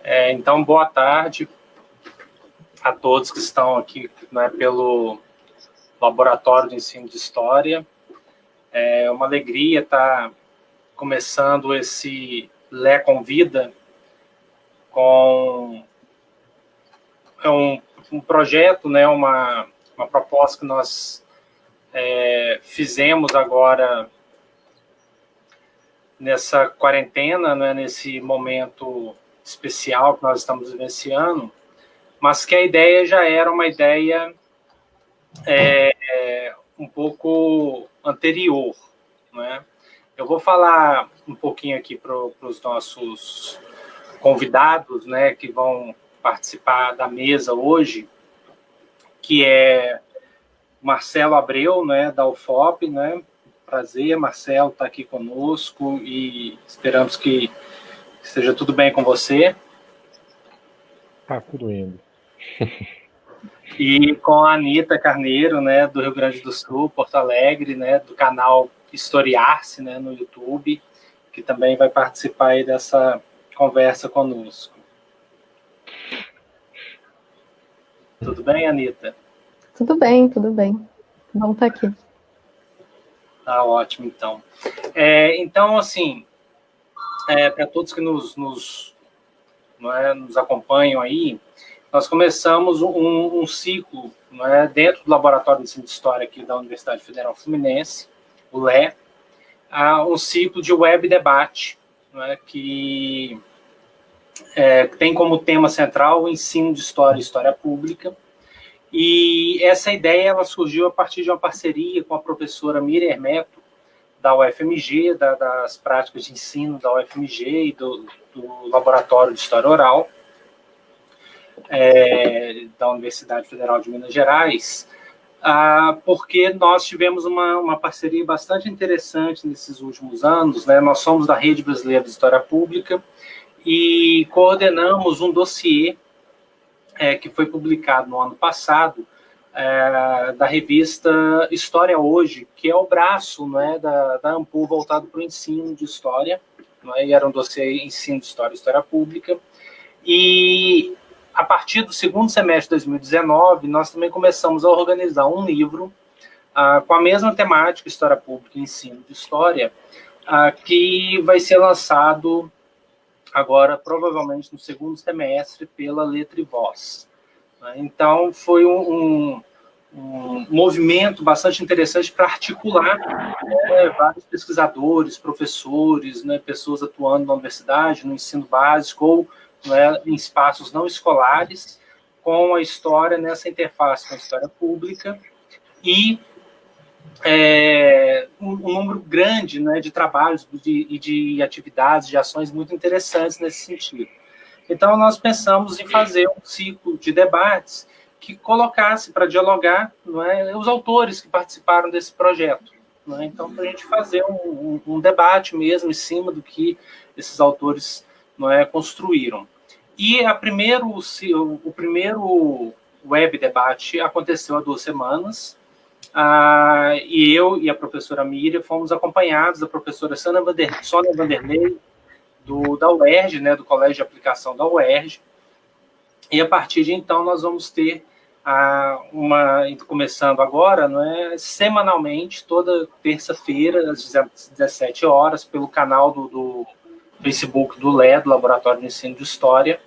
Então, boa tarde a todos que estão aqui, né, pelo Laboratório de Ensino de História. É uma alegria estar começando esse Lé Convida com um projeto, né, uma proposta que nós fizemos agora nessa quarentena, né, nesse momento especial que nós estamos vivenciando, mas que a ideia já era uma ideia um pouco anterior, né? Eu vou falar um pouquinho aqui para os nossos convidados, né, que vão participar da mesa hoje, que é Marcelo Abreu, né, da UFOP, né? Prazer, Marcelo, está aqui conosco e esperamos que esteja tudo bem com você. Tá tudo indo. E com a Anita Carneiro, né, do Rio Grande do Sul, Porto Alegre, né, do canal Historiar-se, né, no YouTube, que também vai participar aí dessa conversa conosco. Tudo bem, Anita? Tudo bem, tudo bem. Vamos estar aqui. Tá ótimo, então. Então, assim, para todos que nos acompanham aí, nós começamos um ciclo, né, dentro do Laboratório de Ensino de História aqui da Universidade Federal Fluminense, o LE, um ciclo de web debate, né, que tem como tema central o ensino de história e história pública. E essa ideia ela surgiu a partir de uma parceria com a professora Miriam Hermeto, da UFMG, das práticas de ensino da UFMG e do Laboratório de História Oral, da Universidade Federal de Minas Gerais, porque nós tivemos uma parceria bastante interessante nesses últimos anos, né? Nós somos da Rede Brasileira de História Pública e coordenamos um dossiê que foi publicado no ano passado, da revista História Hoje, que é o braço, né, da ANPU voltado para o ensino de história, né, e era um dossiê ensino de história e história pública. E a partir do segundo semestre de 2019, nós também começamos a organizar um livro com a mesma temática, História Pública e Ensino de História, que vai ser lançado agora, provavelmente, no segundo semestre, pela Letra e Voz. Então, foi um movimento bastante interessante para articular, né, vários pesquisadores, professores, né, pessoas atuando na universidade, no ensino básico ou, né, em espaços não escolares, com a história nessa interface com a história pública e um número grande, né, de trabalhos e de atividades, de ações muito interessantes nesse sentido. Então, nós pensamos em fazer um ciclo de debates que colocasse para dialogar, não é, os autores que participaram desse projeto. Não é? Então, para a gente fazer um debate mesmo em cima do que esses autores, não é, construíram. E o primeiro web debate aconteceu há 2 semanas, e eu e a professora Miriam fomos acompanhados da professora Sônia Vanderlei, da UERJ, né, do Colégio de Aplicação da UERJ, e a partir de então nós vamos ter começando agora, não é, semanalmente, toda terça-feira, às 17 horas, pelo canal do Facebook do LE, do Laboratório de Ensino de História,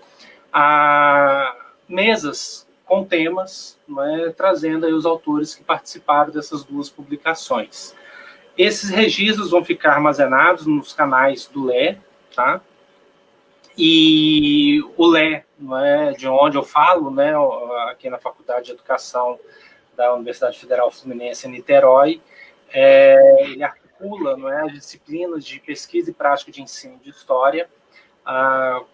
mesas com temas, não é, trazendo aí os autores que participaram dessas 2 publicações. Esses registros vão ficar armazenados nos canais do LE, tá? E o LE, não é, de onde eu falo, né, aqui na Faculdade de Educação da Universidade Federal Fluminense em Niterói, ele articula, não é, as disciplinas de pesquisa e prática de ensino de história,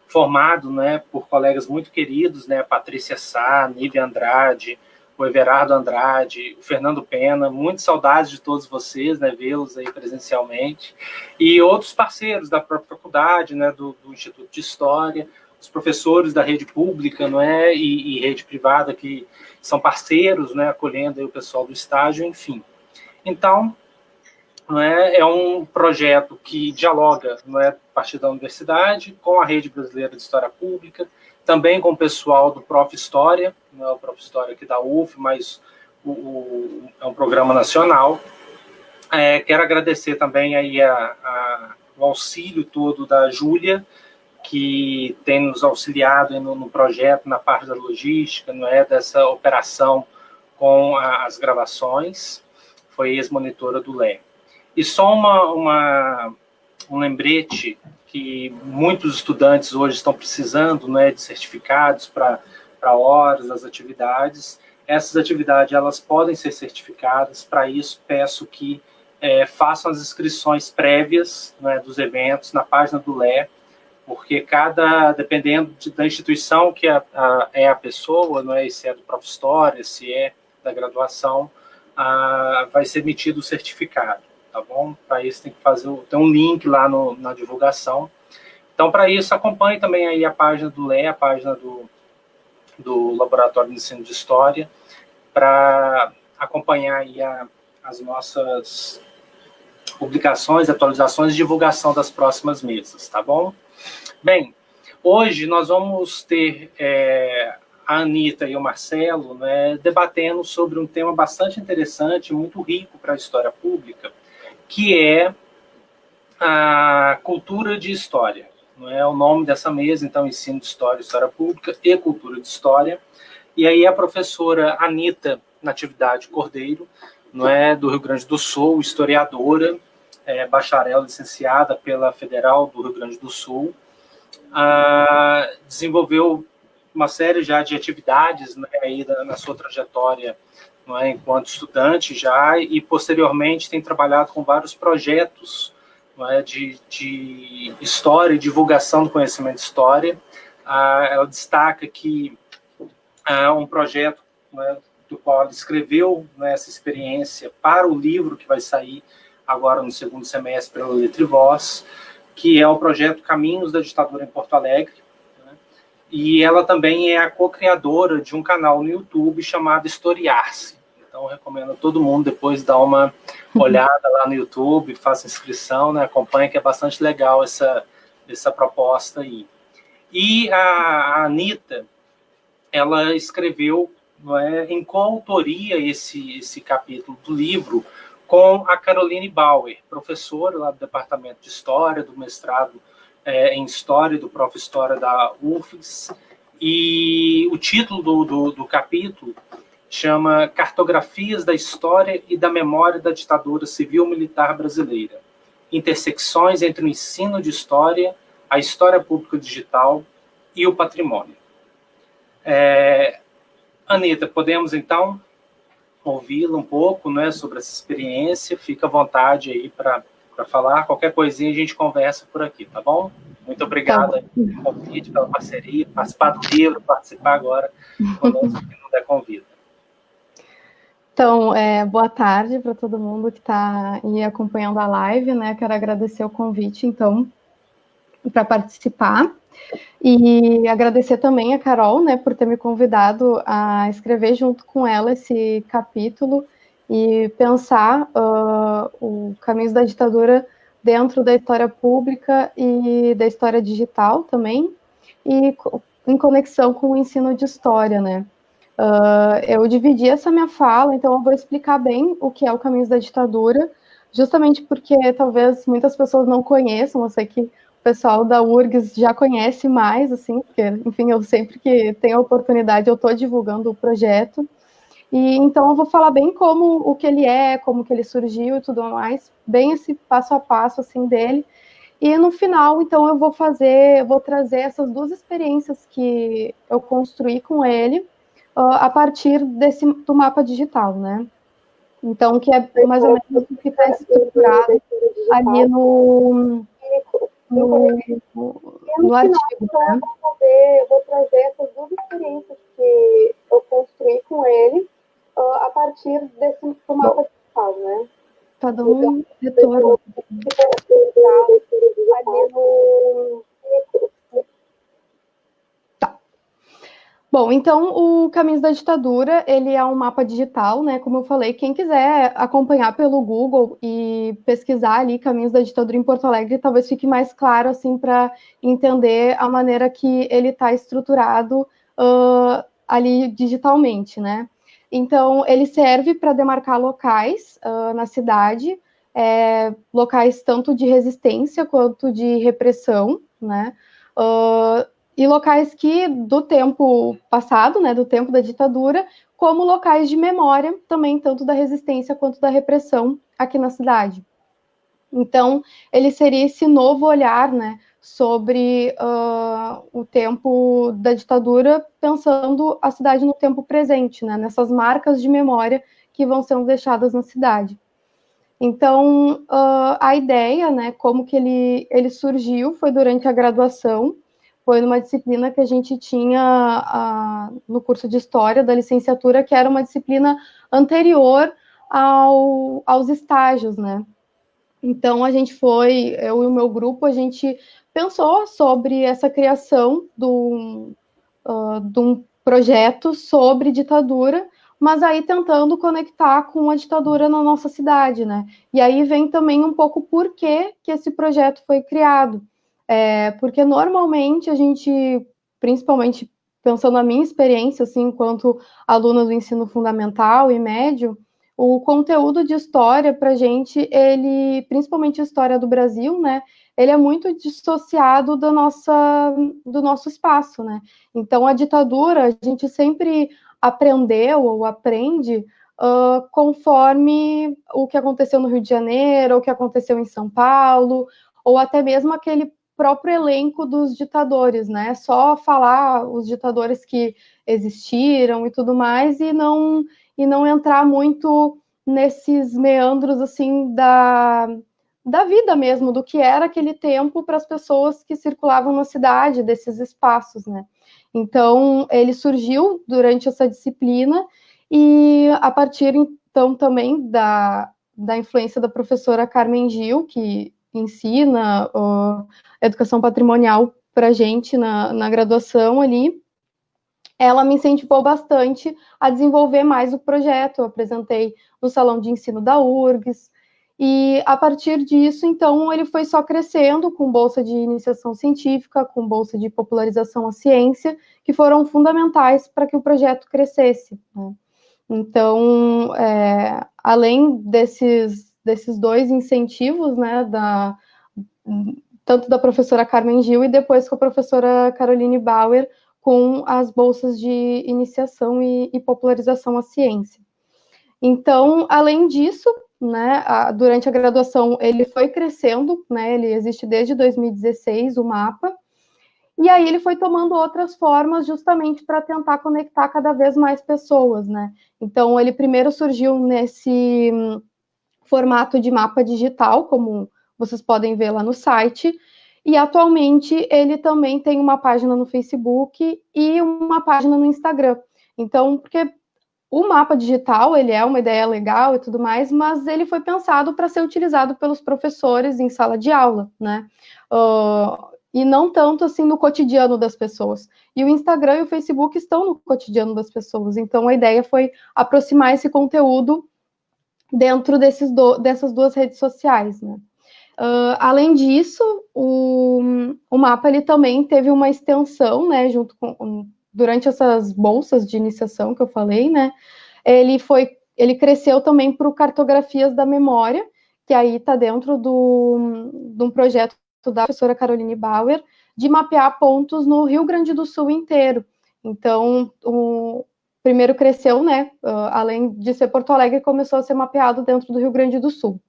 formado, né, por colegas muito queridos, né, a Patrícia Sá, Nívia Andrade, o Everardo Andrade, o Fernando Pena, muitas saudades de todos vocês, né, vê-los aí presencialmente, e outros parceiros da própria faculdade, né, do Instituto de História, os professores da rede pública, não é, e rede privada que são parceiros, né, acolhendo aí o pessoal do estágio, enfim. Então, não é? É um projeto que dialoga, não é, a partir da universidade, com a Rede Brasileira de História Pública, também com o pessoal do Prof. História, não é o Prof. História aqui da UF, mas é um programa nacional. Quero agradecer também aí o auxílio todo da Júlia, que tem nos auxiliado no projeto, na parte da logística, não é, dessa operação com as gravações, foi ex-monitora do LE. E só um lembrete que muitos estudantes hoje estão precisando, né, de certificados para horas das atividades. Essas atividades elas podem ser certificadas. Para isso, peço que façam as inscrições prévias, né, dos eventos na página do LE, porque dependendo da instituição que é a pessoa, não é, se é do Prof. História, se é da graduação, vai ser emitido o certificado, tá bom? Para isso tem que tem um link lá na divulgação. Então, para isso, acompanhe também aí a página do LE, a página do Laboratório de Ensino de História, para acompanhar aí as nossas publicações, atualizações e divulgação das próximas mesas, tá bom? Bem, hoje nós vamos ter a Anita e o Marcelo, né, debatendo sobre um tema bastante interessante, muito rico para a história pública, que é a cultura de história. Não é o nome dessa mesa, então, ensino de história, história pública e cultura de história. E aí a professora Anita Natividade Cordeiro, não é, do Rio Grande do Sul, historiadora, bacharel licenciada pela Federal do Rio Grande do Sul, desenvolveu uma série já de atividades, né, aí na sua trajetória, não é, enquanto estudante já, e posteriormente tem trabalhado com vários projetos, não é, de história e divulgação do conhecimento de história. Ela destaca que um projeto, né, do qual ela escreveu, né, essa experiência para o livro que vai sair agora no segundo semestre pela Letra e Voz, que é o projeto Caminhos da Ditadura em Porto Alegre, né? E ela também é a co-criadora de um canal no YouTube chamado Historiar-se. Então, recomendo a todo mundo depois dar uma olhada lá no YouTube, faça inscrição, né? Acompanhe, que é bastante legal essa proposta aí. E a Anita, ela escreveu, não é, em coautoria esse capítulo do livro com a Caroline Bauer, professora lá do Departamento de História, do mestrado em História, do Prof. História da UFES, e o título do capítulo chama Cartografias da História e da Memória da Ditadura Civil-Militar Brasileira, intersecções entre o ensino de história, a história pública digital e o patrimônio. Anita, podemos então ouvi-la um pouco, né, sobre essa experiência? Fica à vontade aí para falar. Qualquer coisinha a gente conversa por aqui, tá bom? Muito obrigado pelo convite, pela parceria, participar do livro, participar agora conosco aqui no Der Convida. Então, boa tarde para todo mundo que está aí acompanhando a live, né? Quero agradecer o convite, então, para participar. E agradecer também a Carol, né, por ter me convidado a escrever junto com ela esse capítulo e pensar o Caminhos da Ditadura dentro da história pública e da história digital também, e em conexão com o ensino de história, né. Eu dividi essa minha fala, então eu vou explicar bem o que é o Caminhos da Ditadura, justamente porque talvez muitas pessoas não conheçam. Eu sei que o pessoal da URGS já conhece mais, assim, porque, enfim, eu sempre que tenho a oportunidade, eu estou divulgando o projeto. E então eu vou falar bem como o que ele é, como que ele surgiu e tudo mais, bem esse passo a passo, assim, dele. E no final, então, eu vou trazer essas duas experiências que eu construí com ele, a partir do mapa digital, né? Então, que é mais ou menos o que está estruturado ali no artigo, né? Eu vou trazer essas duas experiências que eu construí com ele a partir do mapa digital, né? Tá dando um retorno. Tá. Bom, então o Caminhos da Ditadura, ele é um mapa digital, né? Como eu falei, quem quiser acompanhar pelo Google e pesquisar ali Caminhos da Ditadura em Porto Alegre, talvez fique mais claro, assim, para entender a maneira que ele está estruturado ali digitalmente, né? Então, ele serve para demarcar locais na cidade, locais tanto de resistência quanto de repressão, né? E locais que, do tempo passado, né, do tempo da ditadura, como locais de memória, também tanto da resistência quanto da repressão aqui na cidade. Então, ele seria esse novo olhar, né, sobre o tempo da ditadura, pensando a cidade no tempo presente, né, nessas marcas de memória que vão sendo deixadas na cidade. Então, a ideia, né, como que ele surgiu, foi durante a graduação, foi numa disciplina que a gente tinha no curso de História da licenciatura, que era uma disciplina anterior aos estágios, né? Então, eu e o meu grupo, a gente pensou sobre essa criação de um projeto sobre ditadura, mas aí tentando conectar com a ditadura na nossa cidade, né? E aí vem também um pouco por que esse projeto foi criado. Porque normalmente a gente, principalmente pensando na minha experiência, assim, enquanto aluna do ensino fundamental e médio, o conteúdo de história para a gente, principalmente história do Brasil, né? Ele é muito dissociado do nosso espaço, né? Então, a ditadura, a gente sempre aprendeu ou aprende conforme o que aconteceu no Rio de Janeiro, o que aconteceu em São Paulo, ou até mesmo aquele próprio elenco dos ditadores, né? Só falar os ditadores que existiram e tudo mais, e não entrar muito nesses meandros, assim, da vida mesmo, do que era aquele tempo para as pessoas que circulavam na cidade, desses espaços, né? Então, ele surgiu durante essa disciplina e a partir, então, também da influência da professora Carmen Gil, que ensina educação patrimonial para a gente na graduação ali, ela me incentivou bastante a desenvolver mais o projeto. Eu apresentei no Salão de Ensino da URGS, e a partir disso, então, ele foi só crescendo com bolsa de iniciação científica, com bolsa de popularização à ciência, que foram fundamentais para que o projeto crescesse, né? Então, além desses dois incentivos, né, tanto da professora Carmen Gil e depois com a professora Caroline Bauer, com as bolsas de iniciação e popularização à ciência. Então, além disso, né, durante a graduação, ele foi crescendo, né, ele existe desde 2016, o mapa, e aí ele foi tomando outras formas justamente para tentar conectar cada vez mais pessoas, né? Então, ele primeiro surgiu nesse formato de mapa digital, como vocês podem ver lá no site, e atualmente ele também tem uma página no Facebook e uma página no Instagram. Então, porque o mapa digital, ele é uma ideia legal e tudo mais, mas ele foi pensado para ser utilizado pelos professores em sala de aula, né? E não tanto assim no cotidiano das pessoas. E o Instagram e o Facebook estão no cotidiano das pessoas. Então, a ideia foi aproximar esse conteúdo dentro dessas duas redes sociais, né? Além disso, o mapa ele também teve uma extensão, né, durante essas bolsas de iniciação que eu falei, né? Ele cresceu também para o Cartografias da Memória, que aí está dentro de um projeto da professora Caroline Bauer, de mapear pontos no Rio Grande do Sul inteiro. Então, primeiro cresceu, né? Além de ser Porto Alegre, começou a ser mapeado dentro do Rio Grande do Sul.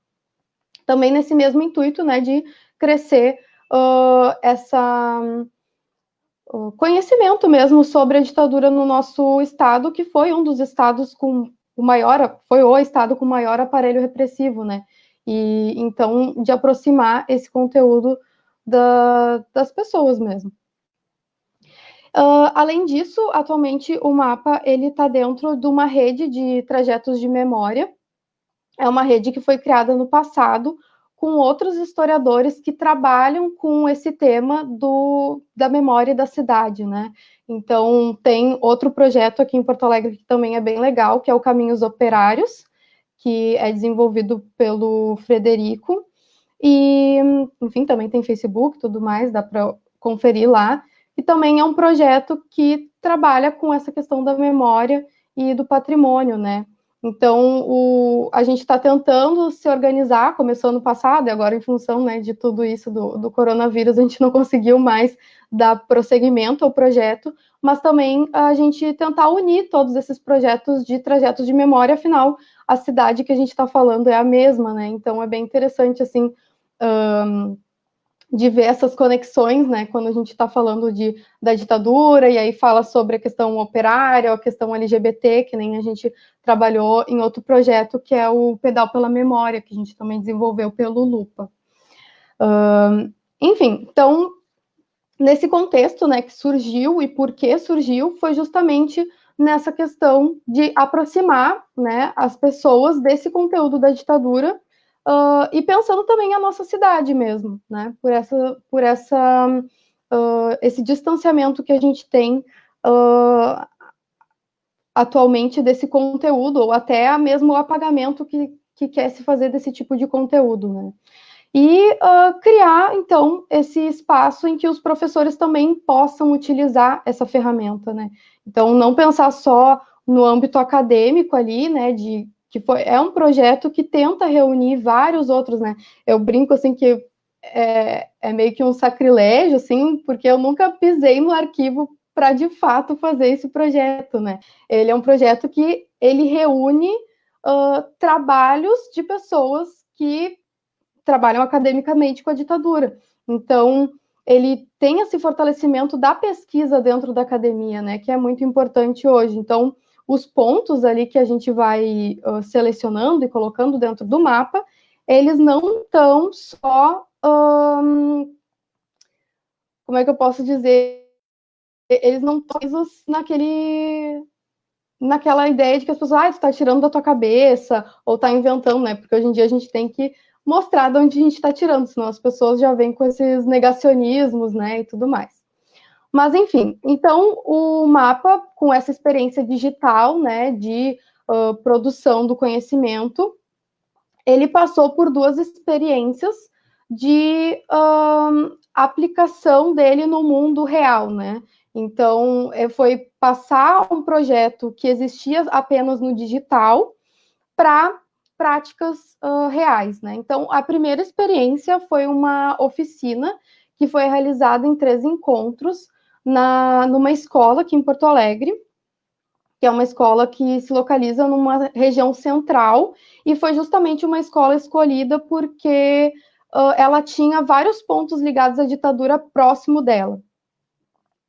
Também nesse mesmo intuito, né, de crescer conhecimento mesmo sobre a ditadura no nosso estado, que foi um dos estados com foi o estado com maior aparelho repressivo, né? E então de aproximar esse conteúdo das pessoas mesmo. Além disso, atualmente o mapa ele está dentro de uma rede de trajetos de memória. É uma rede que foi criada no passado com outros historiadores que trabalham com esse tema da memória da cidade, né? Então, tem outro projeto aqui em Porto Alegre que também é bem legal, que é o Caminhos Operários, que é desenvolvido pelo Frederico. E, enfim, também tem Facebook, tudo mais, dá para conferir lá. E também é um projeto que trabalha com essa questão da memória e do patrimônio, né? Então, a gente está tentando se organizar, começou ano passado, e agora, em função, né, de tudo isso do coronavírus, a gente não conseguiu mais dar prosseguimento ao projeto, mas também a gente tentar unir todos esses projetos de trajetos de memória, afinal, a cidade que a gente está falando é a mesma, né? Então, é bem interessante, assim, de ver essas conexões, né, quando a gente está falando da ditadura, e aí fala sobre a questão operária, a questão LGBT, que nem a gente trabalhou em outro projeto, que é o Pedal pela Memória, que a gente também desenvolveu pelo Lupa. Enfim, então, nesse contexto, né, que surgiu e por que surgiu, foi justamente nessa questão de aproximar, né, as pessoas desse conteúdo da ditadura, e pensando também a nossa cidade mesmo, né, por esse distanciamento que a gente tem atualmente desse conteúdo, ou até mesmo o apagamento que quer se fazer desse tipo de conteúdo, né. E criar, então, esse espaço em que os professores também possam utilizar essa ferramenta, né. Então, não pensar só no âmbito acadêmico ali, né, é um projeto que tenta reunir vários outros, né. Eu brinco, assim, que é meio que um sacrilégio, assim, porque eu nunca pisei no arquivo para, de fato, fazer esse projeto, né. Ele é um projeto que ele reúne trabalhos de pessoas que trabalham academicamente com a ditadura. Então, ele tem esse fortalecimento da pesquisa dentro da academia, né, que é muito importante hoje. Então, os pontos ali que a gente vai selecionando e colocando dentro do mapa, eles não estão só, como é que eu posso dizer, eles não estão presos naquela ideia de que as pessoas, tu tá tirando da tua cabeça, ou tá inventando, né, porque hoje em dia a gente tem que mostrar de onde a gente está tirando, senão as pessoas já vêm com esses negacionismos, né, e tudo mais. Mas, enfim, então o mapa, com essa experiência digital, né, de produção do conhecimento, ele passou por duas experiências de aplicação dele no mundo real, né. Então, foi passar um projeto que existia apenas no digital para práticas reais, né? Então, a primeira experiência foi uma oficina que foi realizada em 3 encontros numa escola aqui em Porto Alegre, que é uma escola que se localiza numa região central, e foi justamente uma escola escolhida porque ela tinha vários pontos ligados à ditadura próximo dela.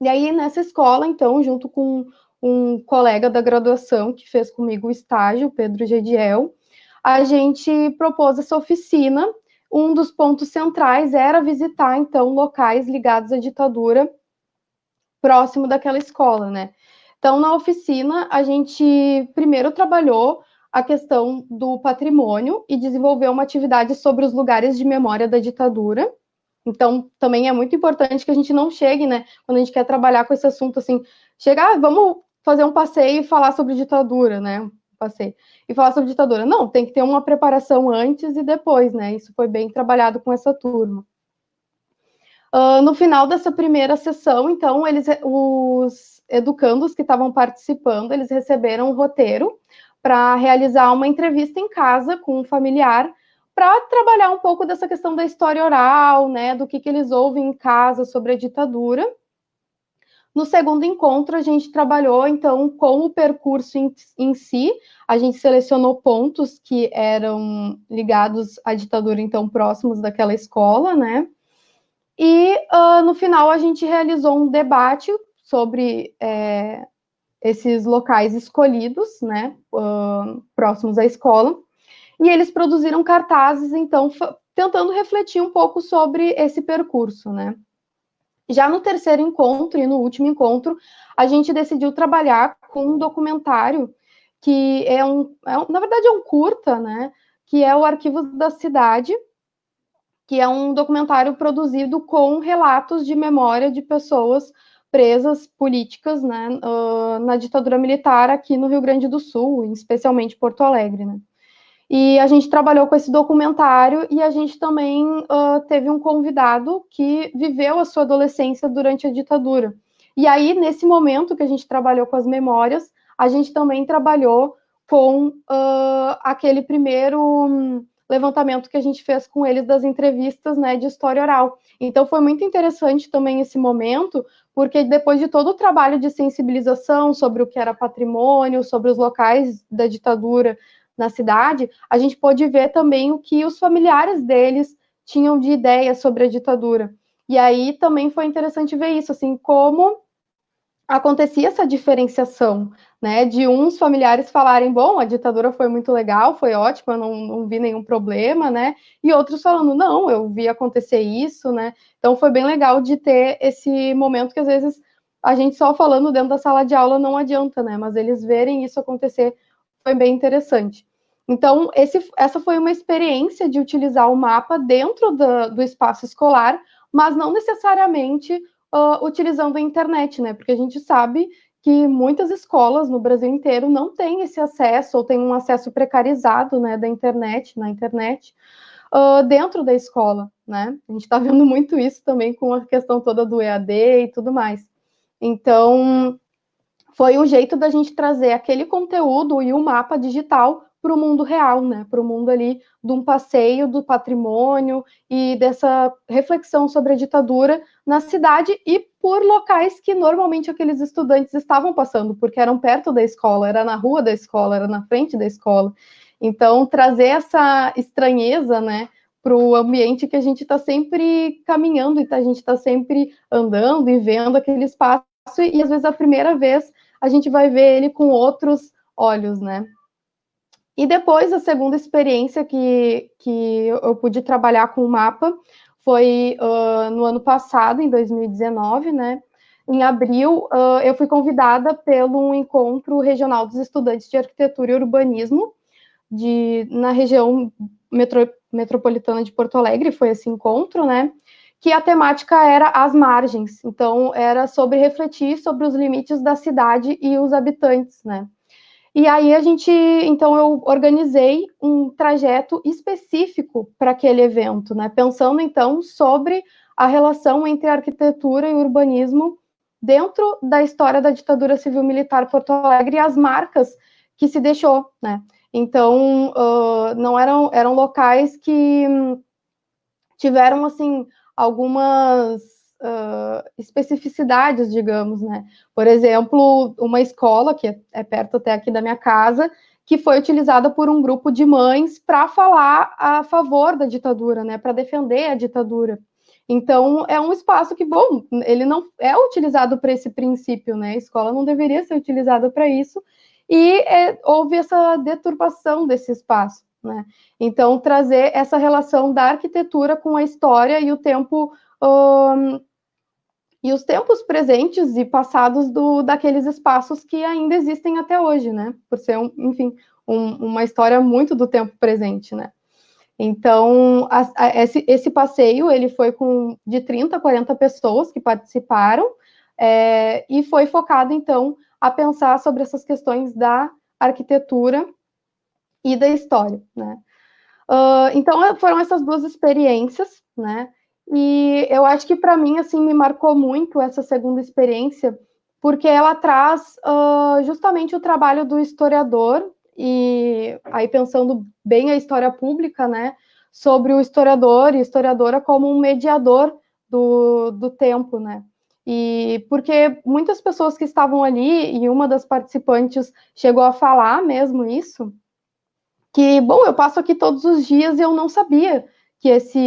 E aí, nessa escola, então, junto com um colega da graduação que fez comigo o estágio, Pedro Gediel, a gente propôs essa oficina. Um dos pontos centrais era visitar, então, locais ligados à ditadura próximo daquela escola, né? Então, na oficina, a gente primeiro trabalhou a questão do patrimônio e desenvolveu uma atividade sobre os lugares de memória da ditadura. Então, também é muito importante que a gente não chegue, né, quando a gente quer trabalhar com esse assunto, assim, chegar, vamos fazer um passeio e falar sobre ditadura, né, passeio, e falar sobre ditadura. Não, tem que ter uma preparação antes e depois, né, isso foi bem trabalhado com essa turma. No final dessa primeira sessão, então, os educandos que estavam participando, eles receberam um roteiro para realizar uma entrevista em casa com um familiar, para trabalhar um pouco dessa questão da história oral, né, do que eles ouvem em casa sobre a ditadura. No segundo encontro, a gente trabalhou, então, com o percurso em si, a gente selecionou pontos que eram ligados à ditadura, então, próximos daquela escola, né, e no final a gente realizou um debate sobre esses locais escolhidos, né, próximos à escola, e eles produziram cartazes, então, tentando refletir um pouco sobre esse percurso, né. Já no terceiro encontro e no último encontro, a gente decidiu trabalhar com um documentário que na verdade é um curta, né, que é o Arquivos da Cidade, que é um documentário produzido com relatos de memória de pessoas presas políticas, né, na ditadura militar aqui no Rio Grande do Sul, especialmente Porto Alegre, né. E a gente trabalhou com esse documentário e a gente também teve um convidado que viveu a sua adolescência durante a ditadura. E aí, nesse momento que a gente trabalhou com as memórias, a gente também trabalhou com aquele primeiro levantamento que a gente fez com eles das entrevistas, né, de história oral. Então, foi muito interessante também esse momento, porque depois de todo o trabalho de sensibilização sobre o que era patrimônio, sobre os locais da ditadura na cidade, a gente pôde ver também o que os familiares deles tinham de ideia sobre a ditadura. E aí também foi interessante ver isso, assim, como acontecia essa diferenciação, né, de uns familiares falarem, bom, a ditadura foi muito legal, foi ótima, eu não vi nenhum problema, né, e outros falando, não, eu vi acontecer isso, né, então foi bem legal de ter esse momento que às vezes a gente só falando dentro da sala de aula não adianta, né, mas eles verem isso acontecer foi bem interessante. Então, essa foi uma experiência de utilizar o mapa dentro do espaço escolar, mas não necessariamente utilizando a internet, né? Porque a gente sabe que muitas escolas no Brasil inteiro não têm esse acesso, ou têm um acesso precarizado, né, na internet, dentro da escola, né? A gente está vendo muito isso também com a questão toda do EAD e tudo mais. Então, foi um jeito da gente trazer aquele conteúdo e o mapa digital para o mundo real, né? Para o mundo ali de um passeio do patrimônio e dessa reflexão sobre a ditadura na cidade e por locais que normalmente aqueles estudantes estavam passando, porque eram perto da escola, era na rua da escola, era na frente da escola. Então, trazer essa estranheza, né, para o ambiente que a gente está sempre caminhando e a gente está sempre andando e vendo aquele espaço e às vezes a primeira vez a gente vai ver ele com outros olhos, né? E depois, a segunda experiência que eu pude trabalhar com o mapa foi no ano passado, em 2019, né? Em abril, eu fui convidada pelo Encontro Regional dos Estudantes de Arquitetura e Urbanismo na região metropolitana de Porto Alegre, foi esse encontro, né? Que a temática era as margens, então era sobre refletir sobre os limites da cidade e os habitantes, né? E aí então eu organizei um trajeto específico para aquele evento, né? Pensando então sobre a relação entre arquitetura e urbanismo dentro da história da ditadura civil-militar Porto Alegre e as marcas que se deixou, né? Então, não eram locais que tiveram, assim, algumas especificidades, digamos, né? Por exemplo, uma escola, que é perto até aqui da minha casa, que foi utilizada por um grupo de mães para falar a favor da ditadura, né? Para defender a ditadura. Então, é um espaço que, bom, ele não é utilizado para esse princípio, né? A escola não deveria ser utilizada para isso, e houve essa deturpação desse espaço, né? Então, trazer essa relação da arquitetura com a história e o tempo e os tempos presentes e passados daqueles espaços que ainda existem até hoje, né? Por ser, enfim, uma história muito do tempo presente, né? Então, esse passeio, ele foi de 30 a 40 pessoas que participaram, e foi focado, então, a pensar sobre essas questões da arquitetura e da história, né? Então, foram essas duas experiências, né? E eu acho que, para mim, assim, me marcou muito essa segunda experiência, porque ela traz justamente o trabalho do historiador, e aí pensando bem a história pública, né? Sobre o historiador e historiadora como um mediador do tempo, né? E porque muitas pessoas que estavam ali, e uma das participantes chegou a falar mesmo isso, que, bom, eu passo aqui todos os dias e eu não sabia que esse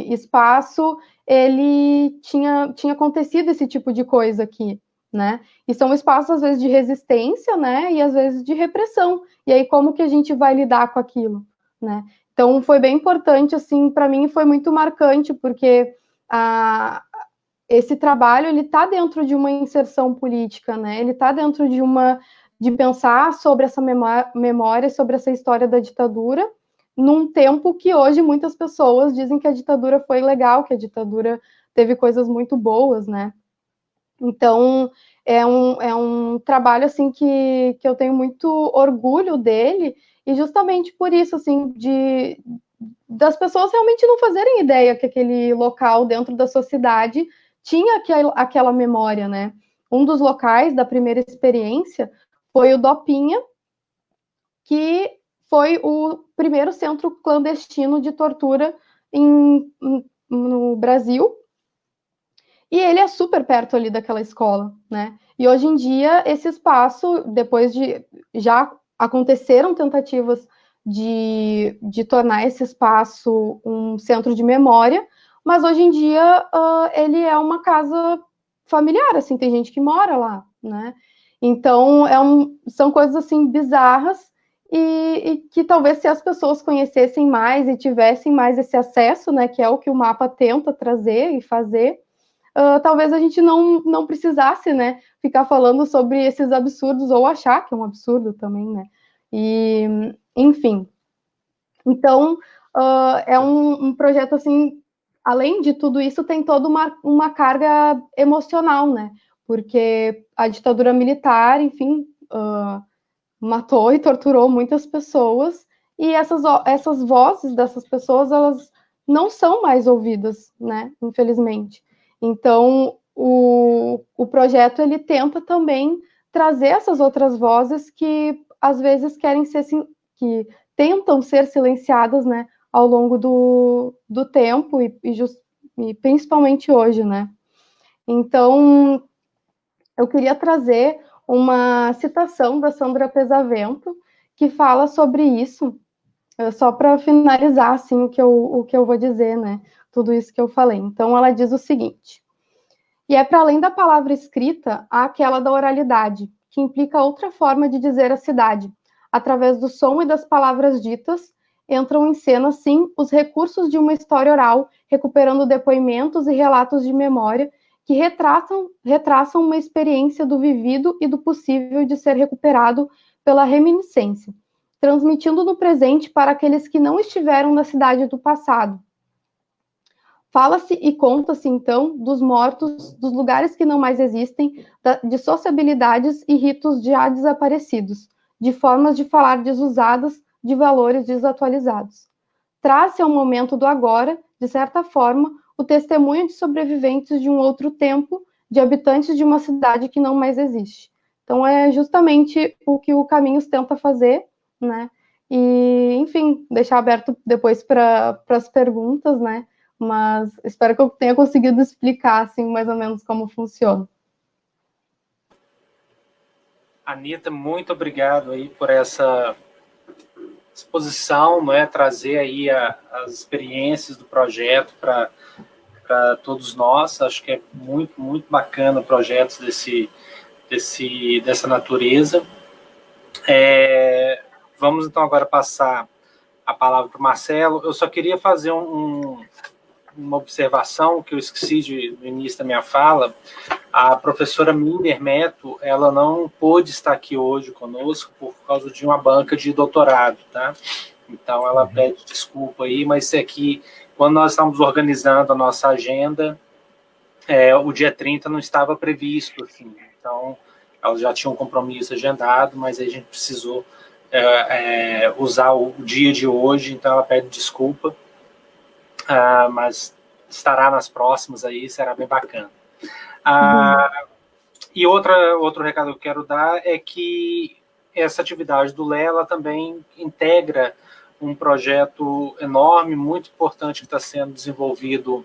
espaço, ele tinha acontecido esse tipo de coisa aqui, né? E são espaços, às vezes, de resistência, né? E, às vezes, de repressão. E aí, como que a gente vai lidar com aquilo, né? Então, foi bem importante, assim, para mim foi muito marcante, porque esse trabalho, ele está dentro de uma inserção política, né? Ele está dentro de pensar sobre essa memória, sobre essa história da ditadura, num tempo que hoje muitas pessoas dizem que a ditadura foi legal, que a ditadura teve coisas muito boas, né? Então, é um trabalho, assim, que eu tenho muito orgulho dele, e justamente por isso, assim, das pessoas realmente não fazerem ideia que aquele local dentro da sociedade tinha aquela memória, né? Um dos locais da primeira experiência foi o Dopinha, que foi o primeiro centro clandestino de tortura no Brasil, e ele é super perto ali daquela escola, né? E hoje em dia, esse espaço, depois de... Já aconteceram tentativas de tornar esse espaço um centro de memória, mas hoje em dia ele é uma casa familiar, assim, tem gente que mora lá, né? Então, são coisas, assim, bizarras, e que talvez se as pessoas conhecessem mais e tivessem mais esse acesso, né, que é o que o mapa tenta trazer e fazer, talvez a gente não precisasse, né, ficar falando sobre esses absurdos, ou achar que é um absurdo também, né? E, enfim. Então, é um projeto, assim, além de tudo isso, tem toda uma carga emocional, né? Porque a ditadura militar, enfim, matou e torturou muitas pessoas, e essas vozes dessas pessoas, elas não são mais ouvidas, né, infelizmente. Então, o projeto, ele tenta também trazer essas outras vozes que, às vezes, que tentam ser silenciadas, né, ao longo do tempo, e principalmente hoje, né. Então, eu queria trazer uma citação da Sandra Pesavento, que fala sobre isso, só para finalizar, assim, o que eu vou dizer, né, tudo isso que eu falei. Então, ela diz o seguinte: e é para além da palavra escrita, há aquela da oralidade, que implica outra forma de dizer a cidade. Através do som e das palavras ditas, entram em cena, sim, os recursos de uma história oral, recuperando depoimentos e relatos de memória, que retraçam uma experiência do vivido e do possível de ser recuperado pela reminiscência, transmitindo no presente para aqueles que não estiveram na cidade do passado. Fala-se e conta-se, então, dos mortos, dos lugares que não mais existem, de sociabilidades e ritos já desaparecidos, de formas de falar desusadas, de valores desatualizados. Traz-se ao momento do agora, de certa forma, o testemunho de sobreviventes de um outro tempo, de habitantes de uma cidade que não mais existe. Então, é justamente o que o Caminhos tenta fazer, né? E, enfim, deixar aberto depois para as perguntas, né? Mas espero que eu tenha conseguido explicar, assim, mais ou menos como funciona. Anita, muito obrigado aí por essa exposição, né, trazer aí as experiências do projeto para todos nós. Acho que é muito, muito bacana projetos dessa natureza. Vamos então agora passar a palavra para o Marcelo. Eu só queria fazer uma observação que eu esqueci no início da minha fala. A professora Minder Meto, ela não pôde estar aqui hoje conosco por causa de uma banca de doutorado, tá? Então, ela pede desculpa aí, mas é que quando nós estamos organizando a nossa agenda, o dia 30 não estava previsto, assim. Então, ela já tinha um compromisso agendado, mas aí a gente precisou usar o dia de hoje, então ela pede desculpa, mas estará nas próximas aí, será bem bacana. E outro recado que eu quero dar é que essa atividade do Lé, ela também integra um projeto enorme, muito importante, que está sendo desenvolvido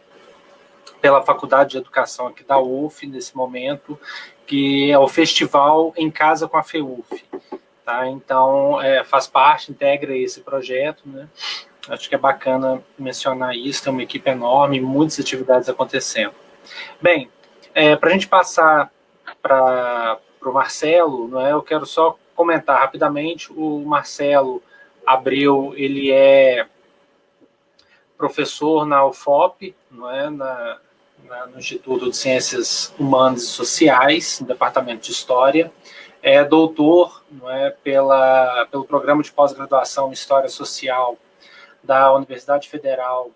pela Faculdade de Educação aqui da UF, nesse momento, que é o Festival Em Casa com a FEUF. Tá? Então, faz parte, integra esse projeto, né? Acho que é bacana mencionar isso, tem uma equipe enorme, muitas atividades acontecendo. Bem, para a gente passar para o Marcelo, não é? Eu quero só comentar rapidamente. O Marcelo Abreu, ele é professor na UFOP, não é? No Instituto de Ciências Humanas e Sociais, no Departamento de História. É doutor, não é? Pelo Programa de Pós-Graduação em História Social da Universidade Federal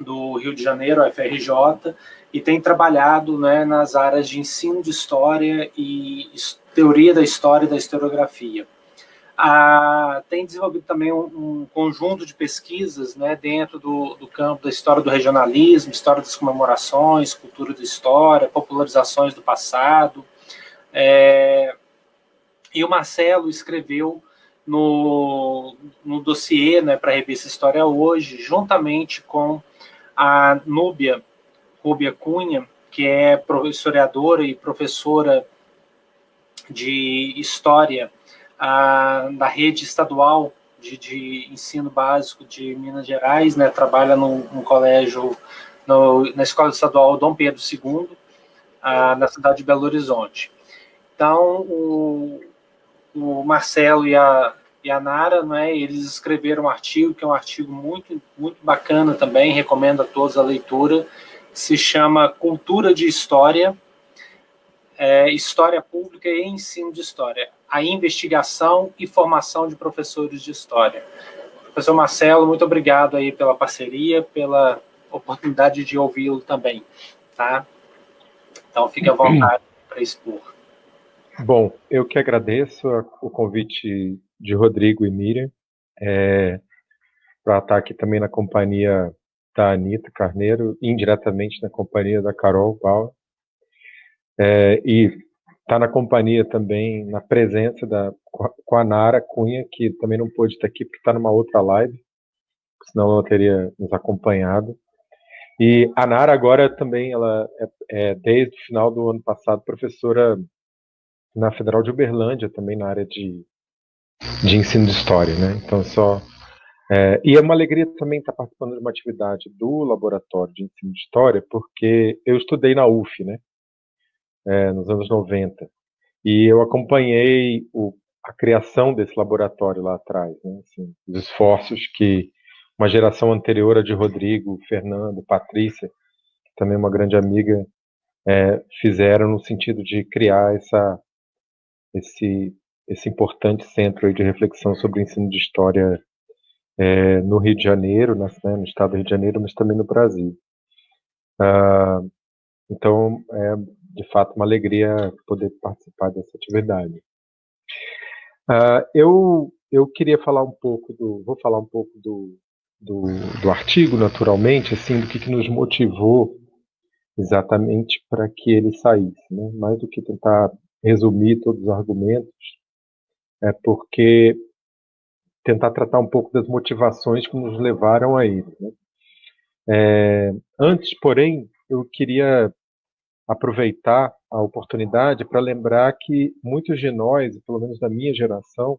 do Rio de Janeiro, a FRJ, e tem trabalhado, né, nas áreas de ensino de história e teoria da história e da historiografia. Tem desenvolvido também um conjunto de pesquisas, né, dentro do campo da história do regionalismo, história das comemorações, cultura da história, popularizações do passado. E o Marcelo escreveu no dossiê, né, para a revista História Hoje, juntamente com a Núbia Rubia Cunha, que é historiadora e professora de História da rede estadual de ensino básico de Minas Gerais, né, trabalha num colégio, na Escola Estadual Dom Pedro II, na cidade de Belo Horizonte. Então, o Marcelo e a Nara, né, eles escreveram um artigo, que é um artigo muito, muito bacana também, recomendo a todos a leitura, que se chama Cultura de História, História Pública e Ensino de História, a investigação e formação de professores de História. Professor Marcelo, muito obrigado aí pela parceria, pela oportunidade de ouvi-lo também, tá? Então, fique à vontade para expor. Bom, eu que agradeço o convite de Rodrigo e Miriam, para estar aqui também na companhia da Anita Carneiro, indiretamente na companhia da Carol Bauer, e estar na companhia também, na presença com a Nara Cunha, que também não pôde estar aqui porque está numa outra live, senão ela teria nos acompanhado. E a Nara agora também, ela desde o final do ano passado, professora na Federal de Uberlândia, também na área de ensino de história, né? Então, e é uma alegria também estar participando de uma atividade do Laboratório de Ensino de História, porque eu estudei na UF, né? Nos anos 90. E eu acompanhei a criação desse laboratório lá atrás, né? Assim, os esforços que uma geração anterior a de Rodrigo, Fernando, Patrícia, que também é uma grande amiga, fizeram no sentido de criar esse importante centro aí de reflexão sobre o ensino de história no Rio de Janeiro, né, no estado do Rio de Janeiro, mas também no Brasil. Então, é de fato uma alegria poder participar dessa atividade. Eu queria falar um pouco vou falar um pouco do artigo, naturalmente, assim, do que nos motivou exatamente para que ele saísse, né? Mais do que tentar resumir todos os argumentos, porque tentar tratar um pouco das motivações que nos levaram a ele, né? Antes, porém, eu queria aproveitar a oportunidade para lembrar que muitos de nós, pelo menos da minha geração,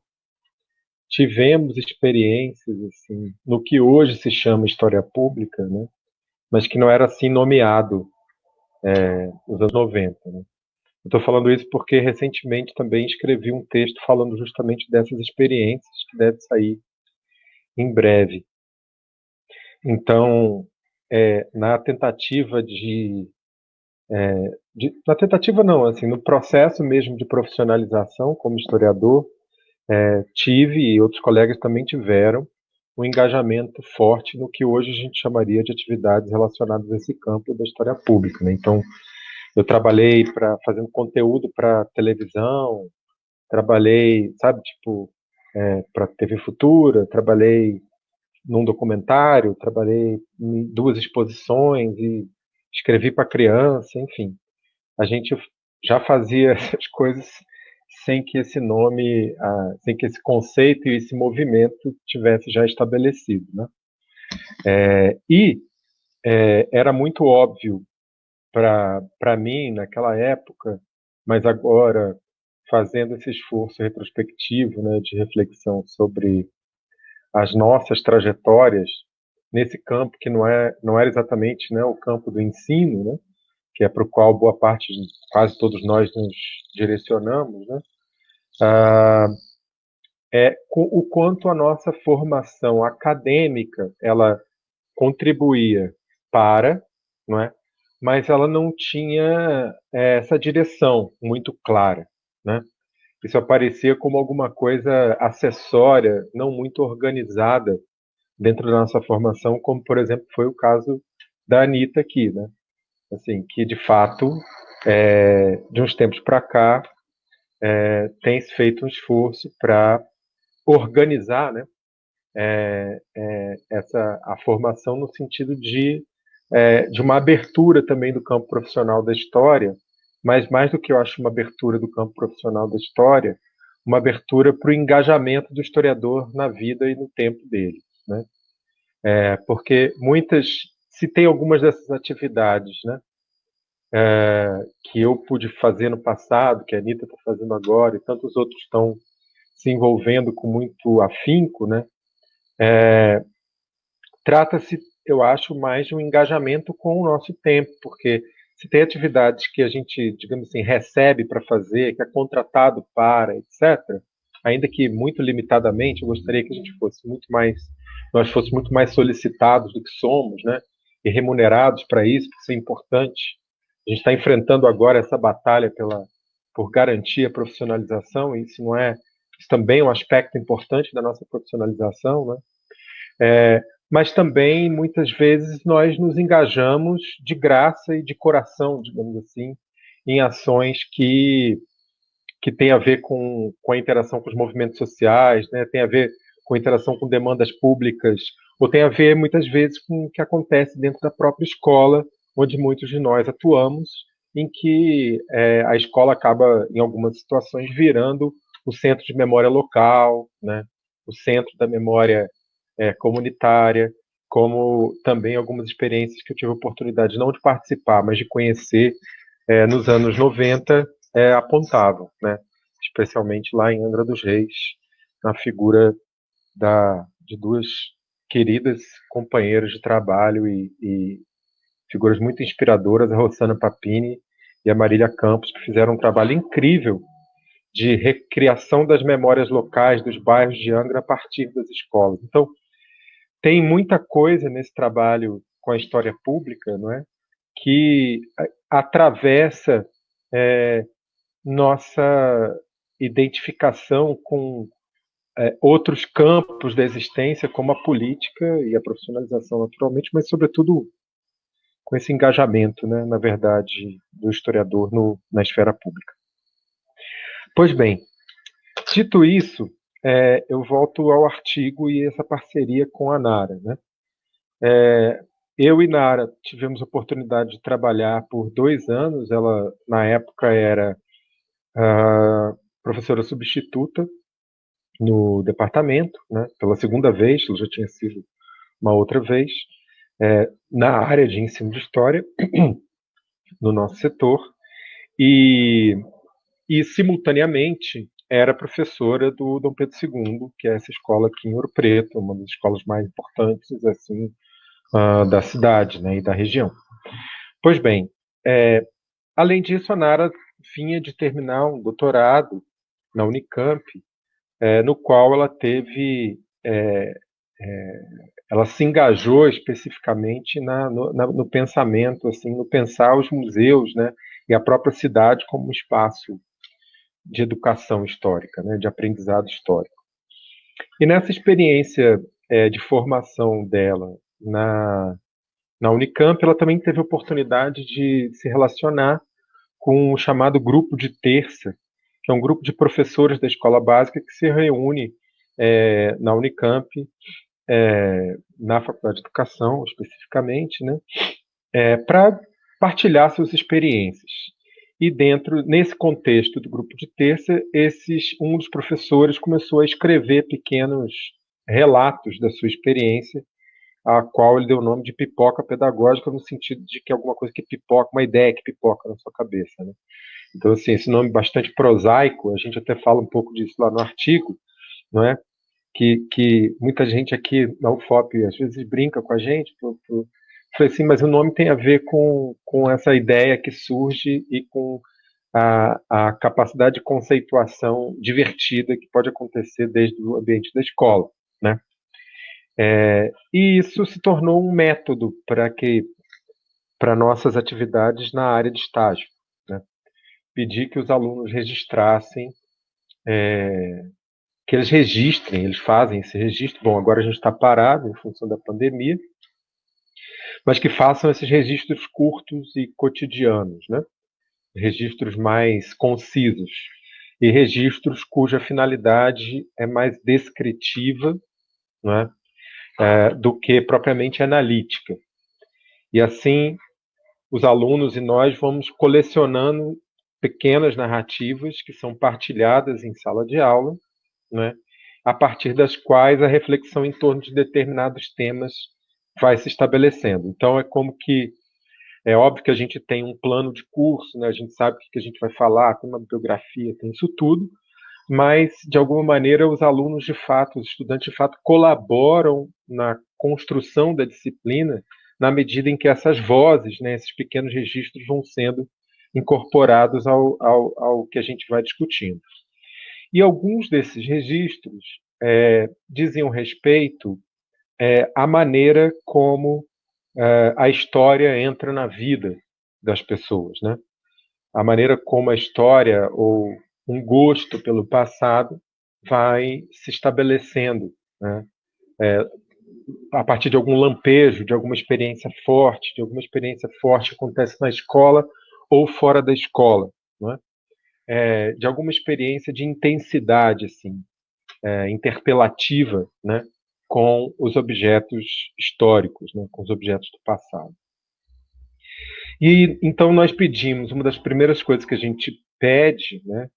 tivemos experiências assim, no que hoje se chama história pública, né? Mas que não era assim nomeado nos anos 90. Né? Estou falando isso porque recentemente também escrevi um texto falando justamente dessas experiências que deve sair em breve. Então, na tentativa na tentativa não, assim, no processo mesmo de profissionalização como historiador, tive e outros colegas também tiveram um engajamento forte no que hoje a gente chamaria de atividades relacionadas a esse campo da história pública. Né? Então, eu trabalhei fazendo conteúdo para televisão, trabalhei, sabe, tipo, para TV Futura, trabalhei num documentário, trabalhei em 2 exposições e escrevi para criança, enfim. A gente já fazia essas coisas sem que esse nome, sem que esse conceito e esse movimento tivesse já estabelecido, né? Era muito óbvio para mim naquela época, mas agora fazendo esse esforço retrospectivo, né, de reflexão sobre as nossas trajetórias nesse campo que não era exatamente, né, o campo do ensino, né, que é para o qual boa parte, quase todos nós nos direcionamos, né, o quanto a nossa formação acadêmica ela contribuía não é? Mas ela não tinha essa direção muito clara, né? Isso aparecia como alguma coisa acessória, não muito organizada dentro da nossa formação, como, por exemplo, foi o caso da Anitta aqui, né? Assim, que de fato, de uns tempos para cá, tem se feito um esforço para organizar, né, a formação no sentido de uma abertura também do campo profissional da história, mas mais do que eu acho uma abertura do campo profissional da história, uma abertura para o engajamento do historiador na vida e no tempo dele, né? Porque se tem algumas dessas atividades, né, que eu pude fazer no passado, que a Anitta está fazendo agora, e tantos outros estão se envolvendo com muito afinco, né? Trata-se, eu acho, mais de um engajamento com o nosso tempo, porque se tem atividades que a gente, digamos assim, recebe para fazer, que é contratado para, etc., ainda que muito limitadamente, eu gostaria que a gente nós fossemos muito mais solicitados do que somos, né? E remunerados para isso, porque isso é importante. A gente está enfrentando agora essa batalha por garantir a profissionalização, e isso também é um aspecto importante da nossa profissionalização, né? Mas também, muitas vezes, nós nos engajamos de graça e de coração, digamos assim, em ações que têm a ver com a interação com os movimentos sociais, né? Tem a ver com a interação com demandas públicas, ou tem a ver, muitas vezes, com o que acontece dentro da própria escola, onde muitos de nós atuamos, em que a escola acaba, em algumas situações, virando o centro de memória local, né? O centro da memória comunitária, como também algumas experiências que eu tive a oportunidade não de participar, mas de conhecer nos anos 90 apontavam, né? Especialmente lá em Angra dos Reis, na figura de duas queridas companheiras de trabalho e figuras muito inspiradoras, a Rossana Papini e a Marília Campos, que fizeram um trabalho incrível de recriação das memórias locais dos bairros de Angra a partir das escolas. Então, tem muita coisa nesse trabalho com a história pública, não é? Que atravessa nossa identificação com outros campos da existência, como a política e a profissionalização, naturalmente, mas, sobretudo, com esse engajamento, né, na verdade, do historiador na esfera pública. Pois bem, dito isso, eu volto ao artigo e essa parceria com a Nara, né? Eu e Nara tivemos a oportunidade de trabalhar por 2 anos. Ela, na época, era professora substituta no departamento, né, pela segunda vez, ela já tinha sido uma outra vez, na área de ensino de história, no nosso setor, e simultaneamente, era professora do Dom Pedro II, que é essa escola aqui em Ouro Preto, uma das escolas mais importantes, assim, da cidade, né, e da região. Pois bem, além disso, a Nara vinha de terminar um doutorado na Unicamp, no qual ela ela se engajou especificamente no pensamento, assim, no pensar os museus, né, e a própria cidade como um espaço de educação histórica, né, de aprendizado histórico. E nessa experiência de formação dela na Unicamp, ela também teve a oportunidade de se relacionar com o chamado Grupo de Terça, que é um grupo de professores da escola básica que se reúne na Unicamp, na Faculdade de Educação, especificamente, né, para partilhar suas experiências. E nesse contexto do Grupo de Terça, um dos professores começou a escrever pequenos relatos da sua experiência, a qual ele deu o nome de pipoca pedagógica, no sentido de que alguma coisa que pipoca, uma ideia que pipoca na sua cabeça, né? Então, assim, esse nome bastante prosaico, a gente até fala um pouco disso lá no artigo, não é? Que muita gente aqui na UFOP às vezes brinca com a gente, falei assim, mas o nome tem a ver com essa ideia que surge e com a capacidade de conceituação divertida que pode acontecer desde o ambiente da escola, né? E isso se tornou um método para nossas atividades na área de estágio, né? Pedir que os alunos registrassem, que eles registrem, eles fazem esse registro. Bom, agora a gente está parado em função da pandemia, mas que façam esses registros curtos e cotidianos, né? Registros mais concisos e registros cuja finalidade é mais descritiva, né? Do que propriamente analítica. E assim, os alunos e nós vamos colecionando pequenas narrativas que são partilhadas em sala de aula, né? A partir das quais a reflexão em torno de determinados temas vai se estabelecendo. Então, é como que é óbvio que a gente tem um plano de curso, né? A gente sabe o que a gente vai falar, tem uma bibliografia, tem isso tudo, mas, de alguma maneira, os alunos, de fato, os estudantes, de fato, colaboram na construção da disciplina na medida em que essas vozes, né, esses pequenos registros vão sendo incorporados ao que a gente vai discutindo. E alguns desses registros diziam respeito à maneira como a história entra na vida das pessoas, né? A maneira como a história ou um gosto pelo passado vai se estabelecendo, né? A partir de algum lampejo, de alguma experiência forte, que acontece na escola ou fora da escola, né? De alguma experiência de intensidade, assim, interpelativa, né? Com os objetos históricos, né? Com os objetos do passado. E então nós pedimos, uma das primeiras coisas que a gente pede, né,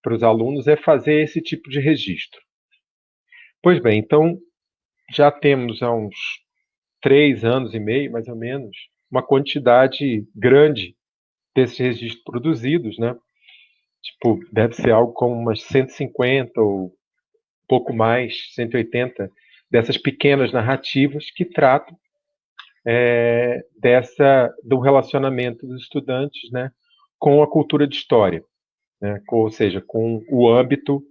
para os alunos é fazer esse tipo de registro. Pois bem, então já temos há uns 3 anos e meio, mais ou menos, uma quantidade grande desses registros produzidos, né? Tipo, deve ser algo como umas 150 ou pouco mais, 180 dessas pequenas narrativas que tratam do relacionamento dos estudantes, né, com a cultura de história, né? Ou seja, com o âmbito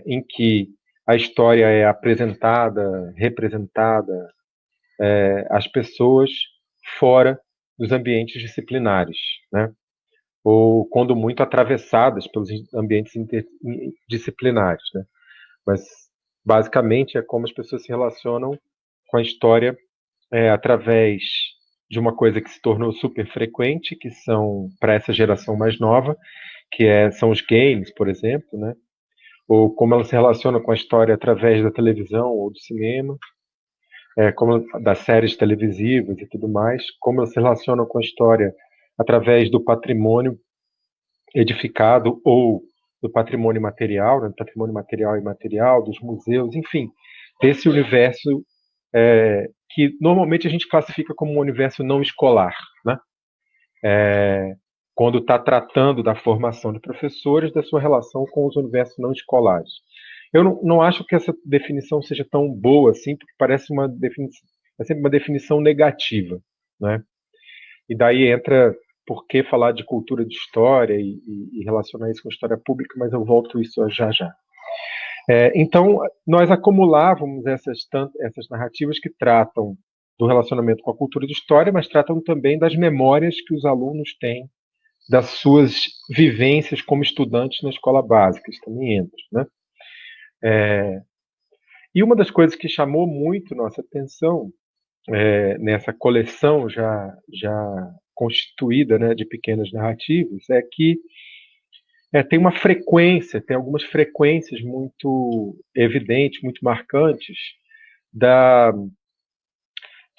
em que a história é apresentada, representada às pessoas fora dos ambientes disciplinares, né? Ou, quando muito, atravessadas pelos ambientes interdisciplinares, né? Mas, basicamente, é como as pessoas se relacionam com a história através de uma coisa que se tornou super frequente, que são, para essa geração mais nova, são os games, por exemplo, né? Ou como ela se relaciona com a história através da televisão ou do cinema, como das séries televisivas e tudo mais, como ela se relaciona com a história através do patrimônio edificado ou do patrimônio material, né, do patrimônio material e imaterial, dos museus, enfim, desse universo que normalmente a gente classifica como um universo não escolar, né? Quando está tratando da formação de professores, da sua relação com os universos não escolares. Eu não acho que essa definição seja tão boa assim, porque parece é sempre uma definição negativa, né? E daí entra por que falar de cultura de história e relacionar isso com história pública, mas eu volto isso já já. Então, nós acumulávamos essas narrativas que tratam do relacionamento com a cultura de história, mas tratam também das memórias que os alunos têm das suas vivências como estudantes na escola básica, isso também entra, né? E uma das coisas que chamou muito nossa atenção nessa coleção já constituída, né, de pequenas narrativas é que tem algumas frequências muito evidentes, muito marcantes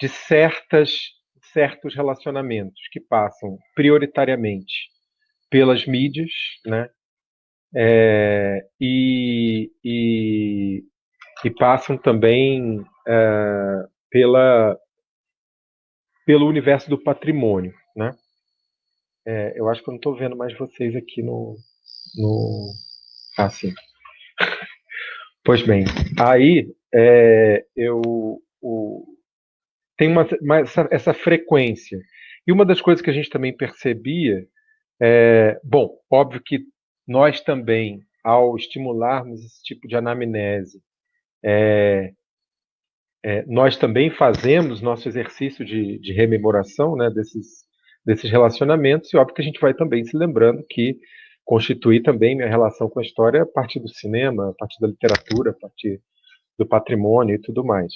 de certos relacionamentos que passam prioritariamente pelas mídias, né, e passam também pelo universo do patrimônio, né? Eu acho que eu não estou vendo mais vocês aqui no... sim. Pois bem, aí tem essa frequência. E uma das coisas que a gente também percebia bom, óbvio que nós também, ao estimularmos esse tipo de anamnese, nós também fazemos nosso exercício de rememoração, né, desses relacionamentos, e óbvio que a gente vai também se lembrando que constitui também minha relação com a história a partir do cinema, a partir da literatura, a partir do patrimônio e tudo mais.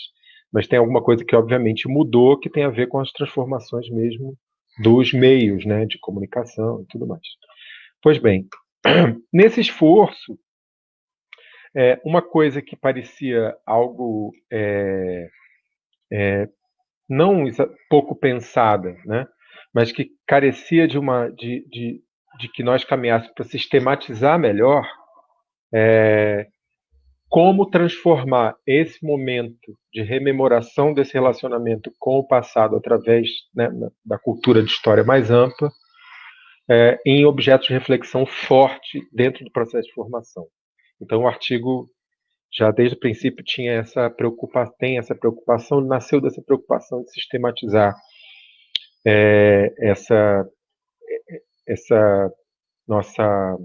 mas tem alguma coisa que obviamente mudou, que tem a ver com as transformações mesmo dos meios, né, de comunicação e tudo mais. Pois bem, nesse esforço, uma coisa que parecia algo não pouco pensada, né, mas que carecia de que nós caminhássemos para sistematizar melhor, como transformar esse momento de rememoração desse relacionamento com o passado através, né, da cultura de história mais ampla, em objetos de reflexão forte dentro do processo de formação. Então, o artigo já desde o princípio tem essa preocupação, nasceu dessa preocupação de sistematizar essa nossa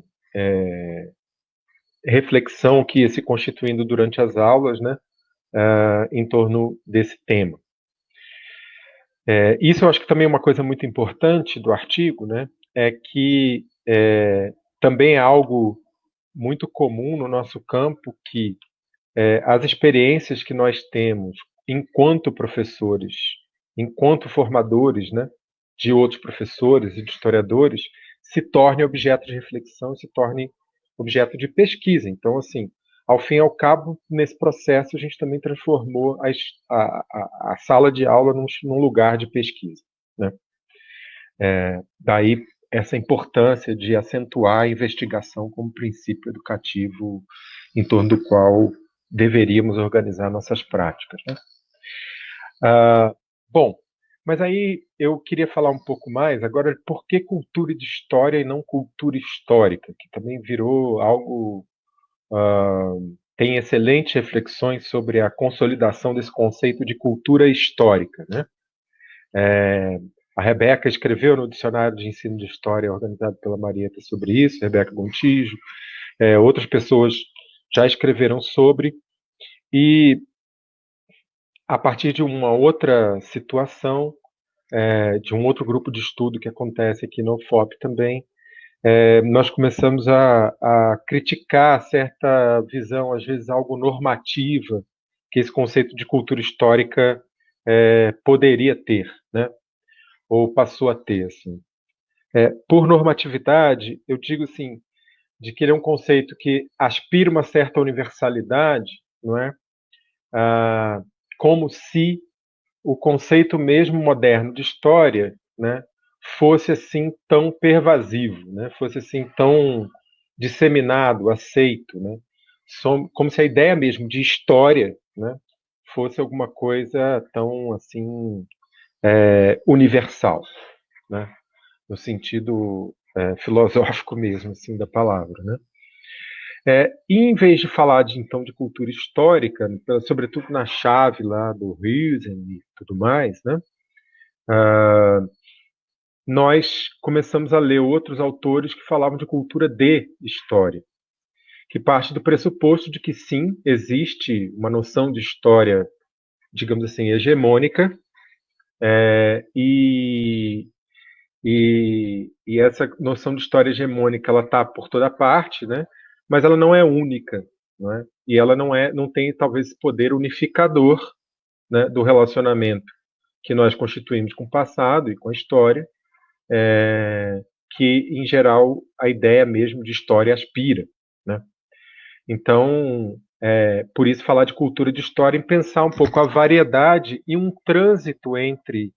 reflexão que ia se constituindo durante as aulas, né, em torno desse tema. Isso eu acho que também é uma coisa muito importante do artigo, né, é que também é algo muito comum no nosso campo que as experiências que nós temos enquanto professores, enquanto formadores, né, de outros professores e de historiadores, se tornem objeto de reflexão, se tornem objeto de pesquisa. Então, assim, ao fim e ao cabo, nesse processo, a gente também transformou a sala de aula num lugar de pesquisa, né? Daí essa importância de acentuar a investigação como princípio educativo em torno do qual deveríamos organizar nossas práticas, né? Bom, mas aí eu queria falar um pouco mais agora por que cultura de história e não cultura histórica, que também virou algo... tem excelentes reflexões sobre a consolidação desse conceito de cultura histórica, né? A Rebeca escreveu no Dicionário de Ensino de História organizado pela Marieta sobre isso, Rebeca Gontijo, outras pessoas já escreveram sobre, e a partir de uma outra situação, de um outro grupo de estudo que acontece aqui no UFOP também, nós começamos a criticar certa visão, às vezes algo normativa, que esse conceito de cultura histórica poderia ter, né? Ou passou a ter, assim. Por normatividade, eu digo assim, de que ele é um conceito que aspira uma certa universalidade, não é? Como se o conceito mesmo moderno de história, né, fosse assim tão pervasivo, né, fosse assim tão disseminado, aceito, né, como se a ideia mesmo de história, né, fosse alguma coisa tão assim universal, né, no sentido filosófico mesmo assim da palavra, né. E em vez de falar então de cultura histórica, sobretudo na chave lá do Huizen e tudo mais, né, nós começamos a ler outros autores que falavam de cultura de história, que parte do pressuposto de que sim, existe uma noção de história, digamos assim, hegemônica, e essa noção de história hegemônica ela está por toda parte, né? Mas ela não é única, não é? E ela não tem talvez esse poder unificador, né, do relacionamento que nós constituímos com o passado e com a história, que em geral a ideia mesmo de história aspira, né? Então, por isso falar de cultura de história e pensar um pouco a variedade e um trânsito entre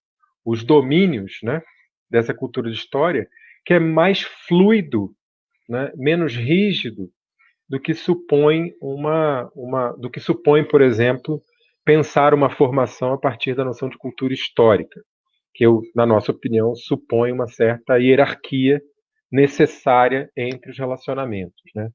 os domínios, né, dessa cultura de história, que é mais fluido, né, menos rígido do que supõe do que supõe, por exemplo, pensar uma formação a partir da noção de cultura histórica, que na nossa opinião, supõe uma certa hierarquia necessária entre os relacionamentos, né?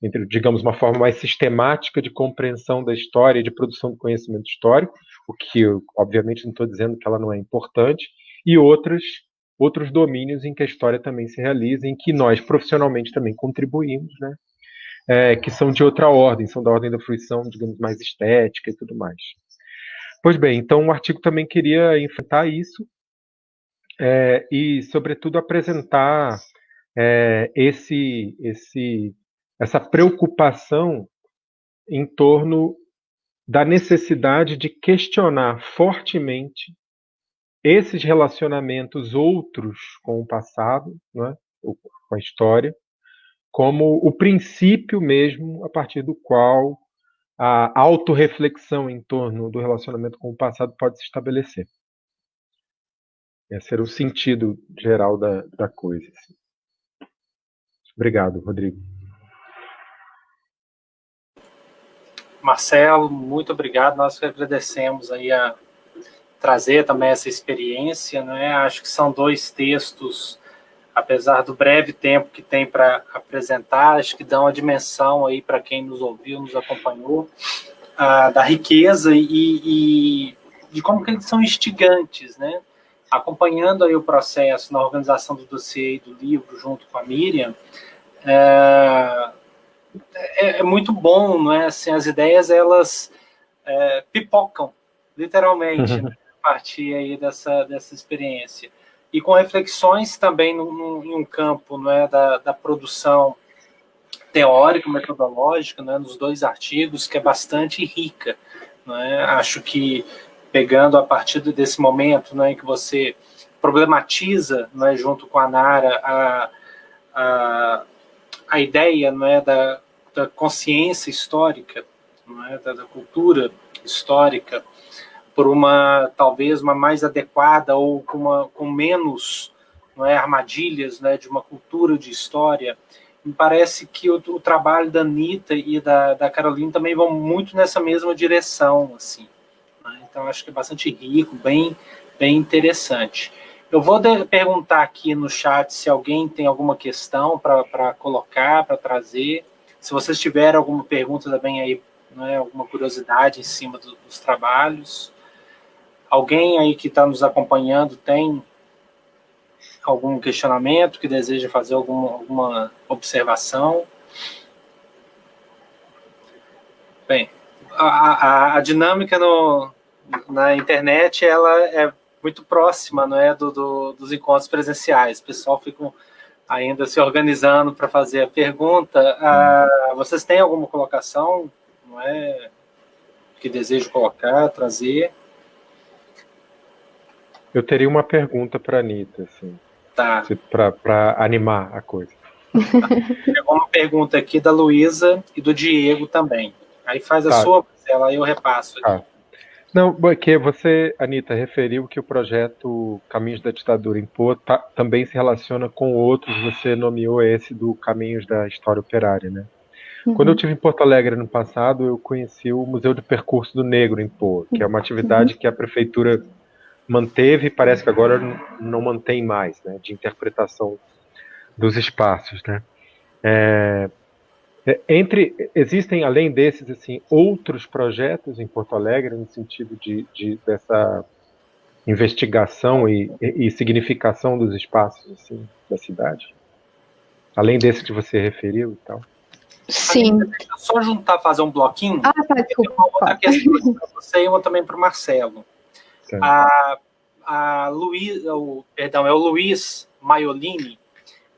Entre, digamos, uma forma mais sistemática de compreensão da história e de produção do conhecimento histórico, o que eu, obviamente, não estou dizendo que ela não é importante, e outros domínios em que a história também se realiza, em que nós profissionalmente também contribuímos, né? Que são de outra ordem, são da ordem da fruição, digamos, mais estética e tudo mais. Pois bem, então o artigo também queria enfrentar isso e, sobretudo, apresentar essa preocupação em torno da necessidade de questionar fortemente esses relacionamentos outros com o passado, né, com a história, como o princípio mesmo a partir do qual a autorreflexão em torno do relacionamento com o passado pode se estabelecer. Esse era o sentido geral da coisa. Assim. Obrigado, Rodrigo. Marcelo, muito obrigado. Nós agradecemos aí a trazer também essa experiência, né? Acho que são 2 textos, apesar do breve tempo que tem para apresentar, acho que dão a dimensão aí para quem nos ouviu, nos acompanhou, da riqueza e de como que eles são instigantes, né? Acompanhando aí o processo na organização do dossiê e do livro junto com a Miriam, é muito bom, não é? Assim, as ideias, elas pipocam, literalmente, né? A partir aí dessa experiência. E com reflexões também em um campo, não é, da produção teórica, metodológica, né, nos 2 artigos, que é bastante rica. Não é? Acho que, pegando a partir desse momento, não é, em que você problematiza, não é, junto com a Nara, a ideia, não é, da consciência histórica, não é, da cultura histórica, por talvez uma mais adequada ou com menos, não é, armadilhas, né, de uma cultura de história. Me parece que o trabalho da Anita e da Carolina também vão muito nessa mesma direção, assim, né? Então acho que é bastante rico, bem interessante. Eu vou perguntar aqui no chat se alguém tem alguma questão para colocar, para trazer. Se vocês tiverem alguma pergunta também aí, né, alguma curiosidade em cima dos trabalhos. Alguém aí que está nos acompanhando tem algum questionamento, que deseja fazer alguma observação? Bem, a dinâmica na internet, ela é muito próxima, não é, dos encontros presenciais. O pessoal fica ainda se organizando para fazer a pergunta. Vocês têm alguma colocação, não é, que desejam colocar, trazer? Eu teria uma pergunta para a Anita, assim, Tá. para animar a coisa. Pegou uma pergunta aqui da Luísa e do Diego também. Aí faz a sua, Marcela, aí eu repasso aqui. Não, porque você, Anita, referiu que o projeto Caminhos da Ditadura em Pô também se relaciona com outros, você nomeou esse do Caminhos da História Operária, né? Quando eu estive em Porto Alegre no passado, eu conheci o Museu do Percurso do Negro em Pô, que é uma atividade que a prefeitura manteve e parece que agora não mantém mais, né, de interpretação dos espaços, né. Existem, além desses, assim, outros projetos em Porto Alegre no sentido dessa investigação e significação dos espaços, assim, da cidade? Além desse que você referiu e tal. Sim. Deixa eu só fazer um bloquinho. Tá, desculpa. Uma outra questão para você e uma também para o Marcelo. Tá. É o Luiz Maiolini,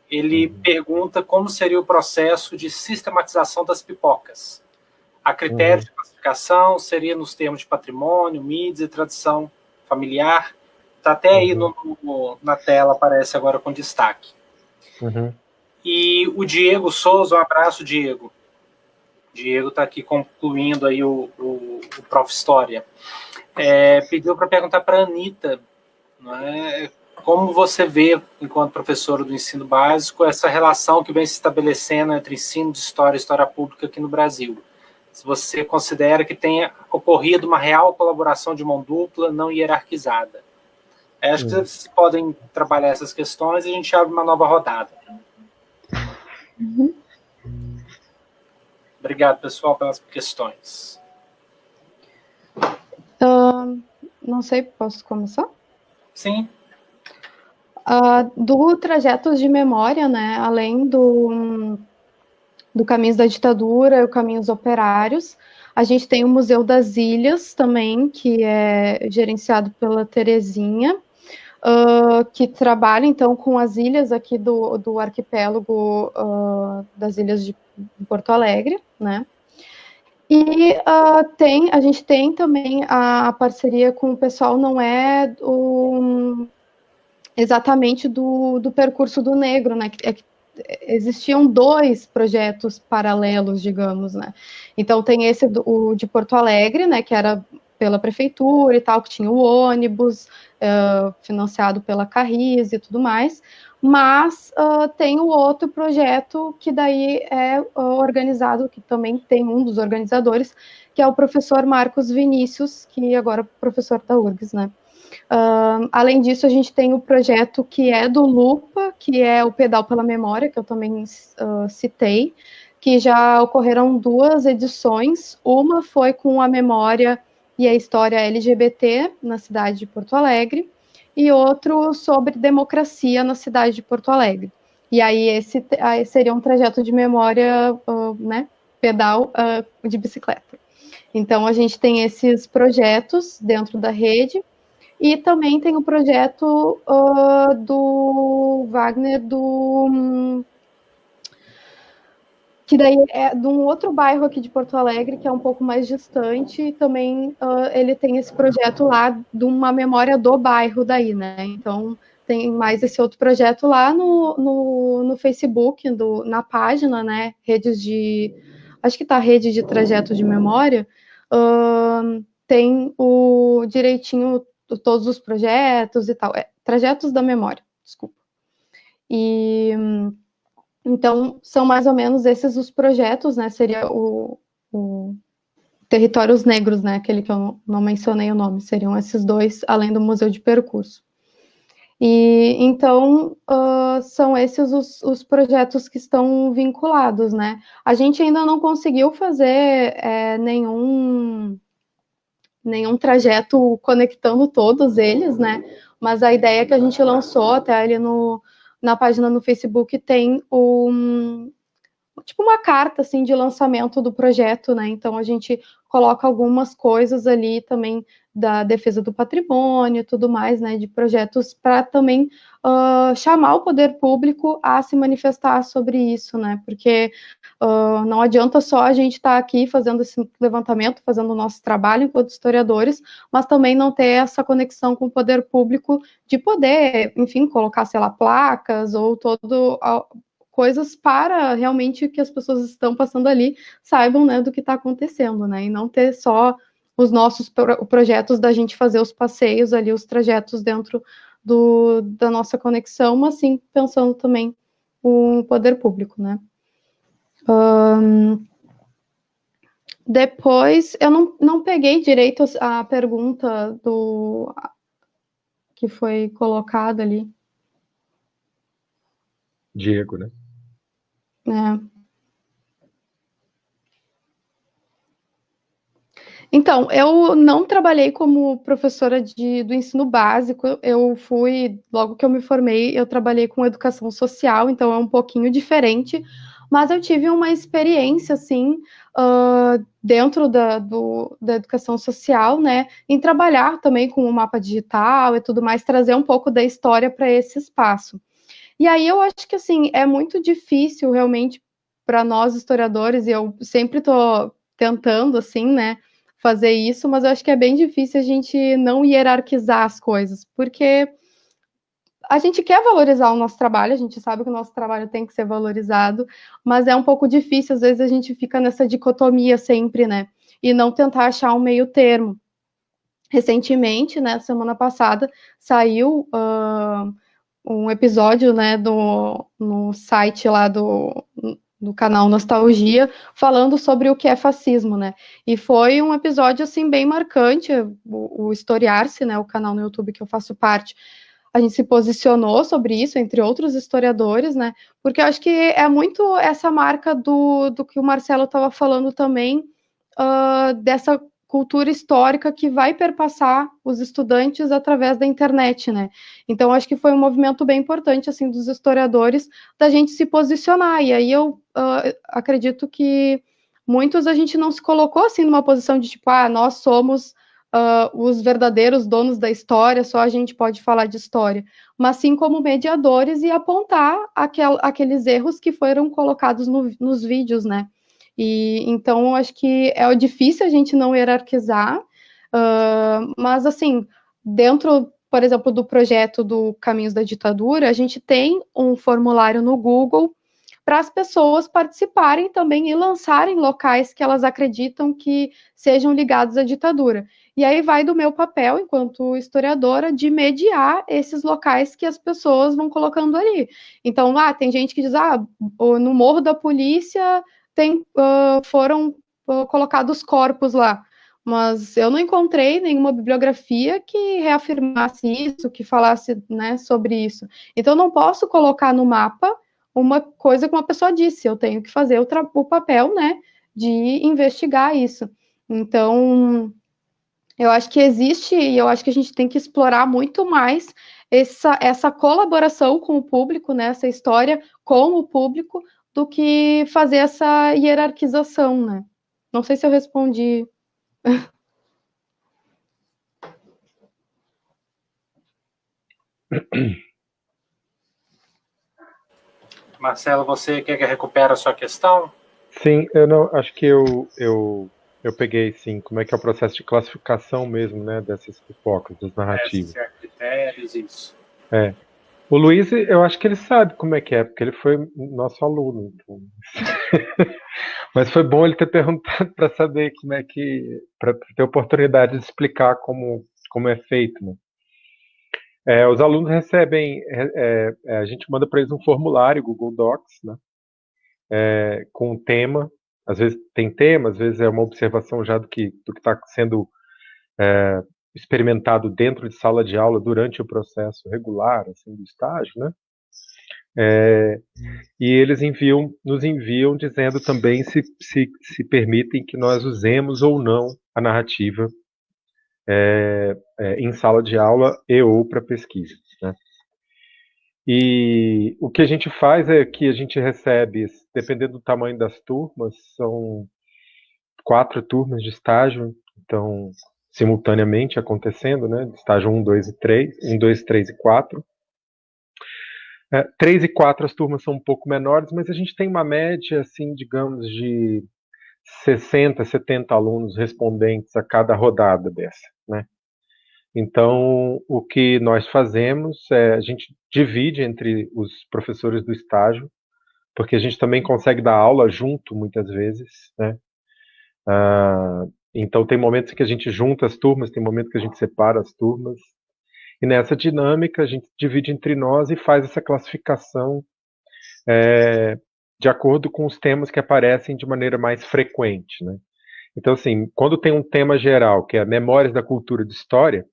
ele pergunta como seria o processo de sistematização das pipocas. A critério de classificação seria nos termos de patrimônio, mídias e tradição familiar. Está até aí na tela, aparece agora com destaque. E o Diego Souza, um abraço, Diego. Diego está aqui concluindo aí o Prof. História. Pediu para perguntar para a Anita, não é, como você vê, enquanto professora do ensino básico, essa relação que vem se estabelecendo entre ensino de história e história pública aqui no Brasil. Se você considera que tenha ocorrido uma real colaboração de mão dupla, não hierarquizada. Acho que vocês podem trabalhar essas questões e a gente abre uma nova rodada. Obrigado, pessoal, pelas questões. Não sei, posso começar? Sim. Do Trajetos de Memória, né, além do Caminhos da Ditadura e o Caminhos Operários, a gente tem o Museu das Ilhas também, que é gerenciado pela Terezinha, que trabalha, então, com as ilhas aqui do arquipélago das ilhas de Porto Alegre, né? E a gente tem também a parceria com o pessoal, não é exatamente do percurso do negro, né? Existiam 2 projetos paralelos, digamos, né? Então tem esse o de Porto Alegre, né? Que era pela prefeitura e tal, que tinha o ônibus financiado pela Carris e tudo mais. Mas tem o outro projeto que daí é organizado, que também tem um dos organizadores, que é o professor Marcos Vinícius, que agora é professor da URGS, né? Além disso, a gente tem o projeto que é do Lupa, que é o Pedal pela Memória, que eu também citei, que já ocorreram 2 edições. Uma foi com a memória e a história LGBT na cidade de Porto Alegre, e outro sobre democracia na cidade de Porto Alegre. E aí esse seria um trajeto de memória, né, pedal de bicicleta. Então a gente tem esses projetos dentro da rede, e também tem o projeto do Wagner, que daí é de um outro bairro aqui de Porto Alegre, que é um pouco mais distante, e também ele tem esse projeto lá de uma memória do bairro daí, né? Então tem mais esse outro projeto lá no Facebook, na página, né? Acho que tá Rede de Trajeto de Memória, tem o direitinho todos os projetos e tal. Trajetos da Memória, desculpa. E então são mais ou menos esses os projetos, né? Seria o Territórios Negros, né? Aquele que eu não mencionei o nome. Seriam esses 2, além do Museu de Percurso. E então são esses os projetos que estão vinculados, né? A gente ainda não conseguiu fazer nenhum trajeto conectando todos eles, né? Mas a ideia que a gente lançou até ali na página no Facebook tem tipo uma carta assim de lançamento do projeto, né? Então a gente coloca algumas coisas ali também da defesa do patrimônio e tudo mais, né? De projetos para também chamar o poder público a se manifestar sobre isso, né? Porque não adianta só a gente estar aqui fazendo esse levantamento, fazendo o nosso trabalho enquanto historiadores, mas também não ter essa conexão com o poder público de poder, enfim, colocar, sei lá, placas ou coisas para realmente que as pessoas estão passando ali saibam, né, do que está acontecendo, né? E não ter só os nossos projetos da gente fazer os passeios ali, os trajetos dentro da nossa conexão, mas sim pensando também o poder público, né? Depois, eu não peguei direito a pergunta que foi colocada ali. Diego, né? Então, eu não trabalhei como professora do ensino básico, logo que eu me formei, eu trabalhei com educação social, então é um pouquinho diferente, mas eu tive uma experiência, assim, dentro da educação social, né, em trabalhar também com o mapa digital e tudo mais, trazer um pouco da história para esse espaço. E aí eu acho que, assim, é muito difícil, realmente, para nós historiadores, e eu sempre estou tentando, assim, né, fazer isso, mas eu acho que é bem difícil a gente não hierarquizar as coisas, porque a gente quer valorizar o nosso trabalho, a gente sabe que o nosso trabalho tem que ser valorizado, mas é um pouco difícil, às vezes a gente fica nessa dicotomia sempre, né, e não tentar achar um meio termo. Recentemente, né, semana passada, saiu um episódio, né, no site lá do canal Nostalgia, falando sobre o que é fascismo, né, e foi um episódio, assim, bem marcante, o Historiar-se, né, o canal no YouTube que eu faço parte, a gente se posicionou sobre isso, entre outros historiadores, né, porque eu acho que é muito essa marca do que o Marcelo estava falando também, dessa cultura histórica que vai perpassar os estudantes através da internet, né? Então, acho que foi um movimento bem importante, assim, dos historiadores, da gente se posicionar, e aí eu acredito que muitos a gente não se colocou, assim, numa posição de, tipo, nós somos os verdadeiros donos da história, só a gente pode falar de história, mas sim como mediadores e apontar aqueles erros que foram colocados nos vídeos, né? E então eu acho que é difícil a gente não hierarquizar, mas assim, dentro, por exemplo, do projeto do Caminhos da Ditadura, a gente tem um formulário no Google para as pessoas participarem também e lançarem locais que elas acreditam que sejam ligados à ditadura. E aí vai do meu papel, enquanto historiadora, de mediar esses locais que as pessoas vão colocando ali. Então, tem gente que diz, no Morro da Polícia foram colocados corpos lá. Mas eu não encontrei nenhuma bibliografia que reafirmasse isso, que falasse, né, sobre isso. Então, eu não posso colocar no mapa uma coisa que uma pessoa disse, eu tenho que fazer o papel, né, de investigar isso. Então, eu acho que existe, e eu acho que a gente tem que explorar muito mais essa colaboração com o público, né, essa história com o público, do que fazer essa hierarquização, né. Não sei se eu respondi. Marcelo, você quer que recupere a sua questão? Sim, eu não acho que eu peguei, sim, como é que é o processo de classificação mesmo, né, dessas pipocas, das narrativas. Critérios, isso. O Luiz, eu acho que ele sabe como é que é, porque ele foi nosso aluno. Então. Mas foi bom ele ter perguntado para saber como é que, para ter oportunidade de explicar como é feito, né? Os alunos recebem, a gente manda para eles um formulário, Google Docs, né? Com um tema, às vezes tem tema, às vezes é uma observação já do que está sendo experimentado dentro de sala de aula durante o processo regular, assim, do estágio, né? E eles nos enviam dizendo também se permitem que nós usemos ou não a narrativa em sala de aula e ou para pesquisa, né? E o que a gente faz é que a gente recebe, dependendo do tamanho das turmas, são 4 turmas de estágio, então simultaneamente acontecendo, né? Estágio 1, 2 e 3, 1, 2, 3 e 4. 3 e 4 as turmas são um pouco menores, mas a gente tem uma média, assim, digamos, de 60, 70 alunos respondentes a cada rodada dessa, né? Então, o que nós fazemos é a gente divide entre os professores do estágio, porque a gente também consegue dar aula junto muitas vezes, né? Então, tem momentos que a gente junta as turmas, tem momentos que a gente separa as turmas. E nessa dinâmica, a gente divide entre nós e faz essa classificação de acordo com os temas que aparecem de maneira mais frequente, né? Então, assim, quando tem um tema geral, que é Memórias da Cultura de História,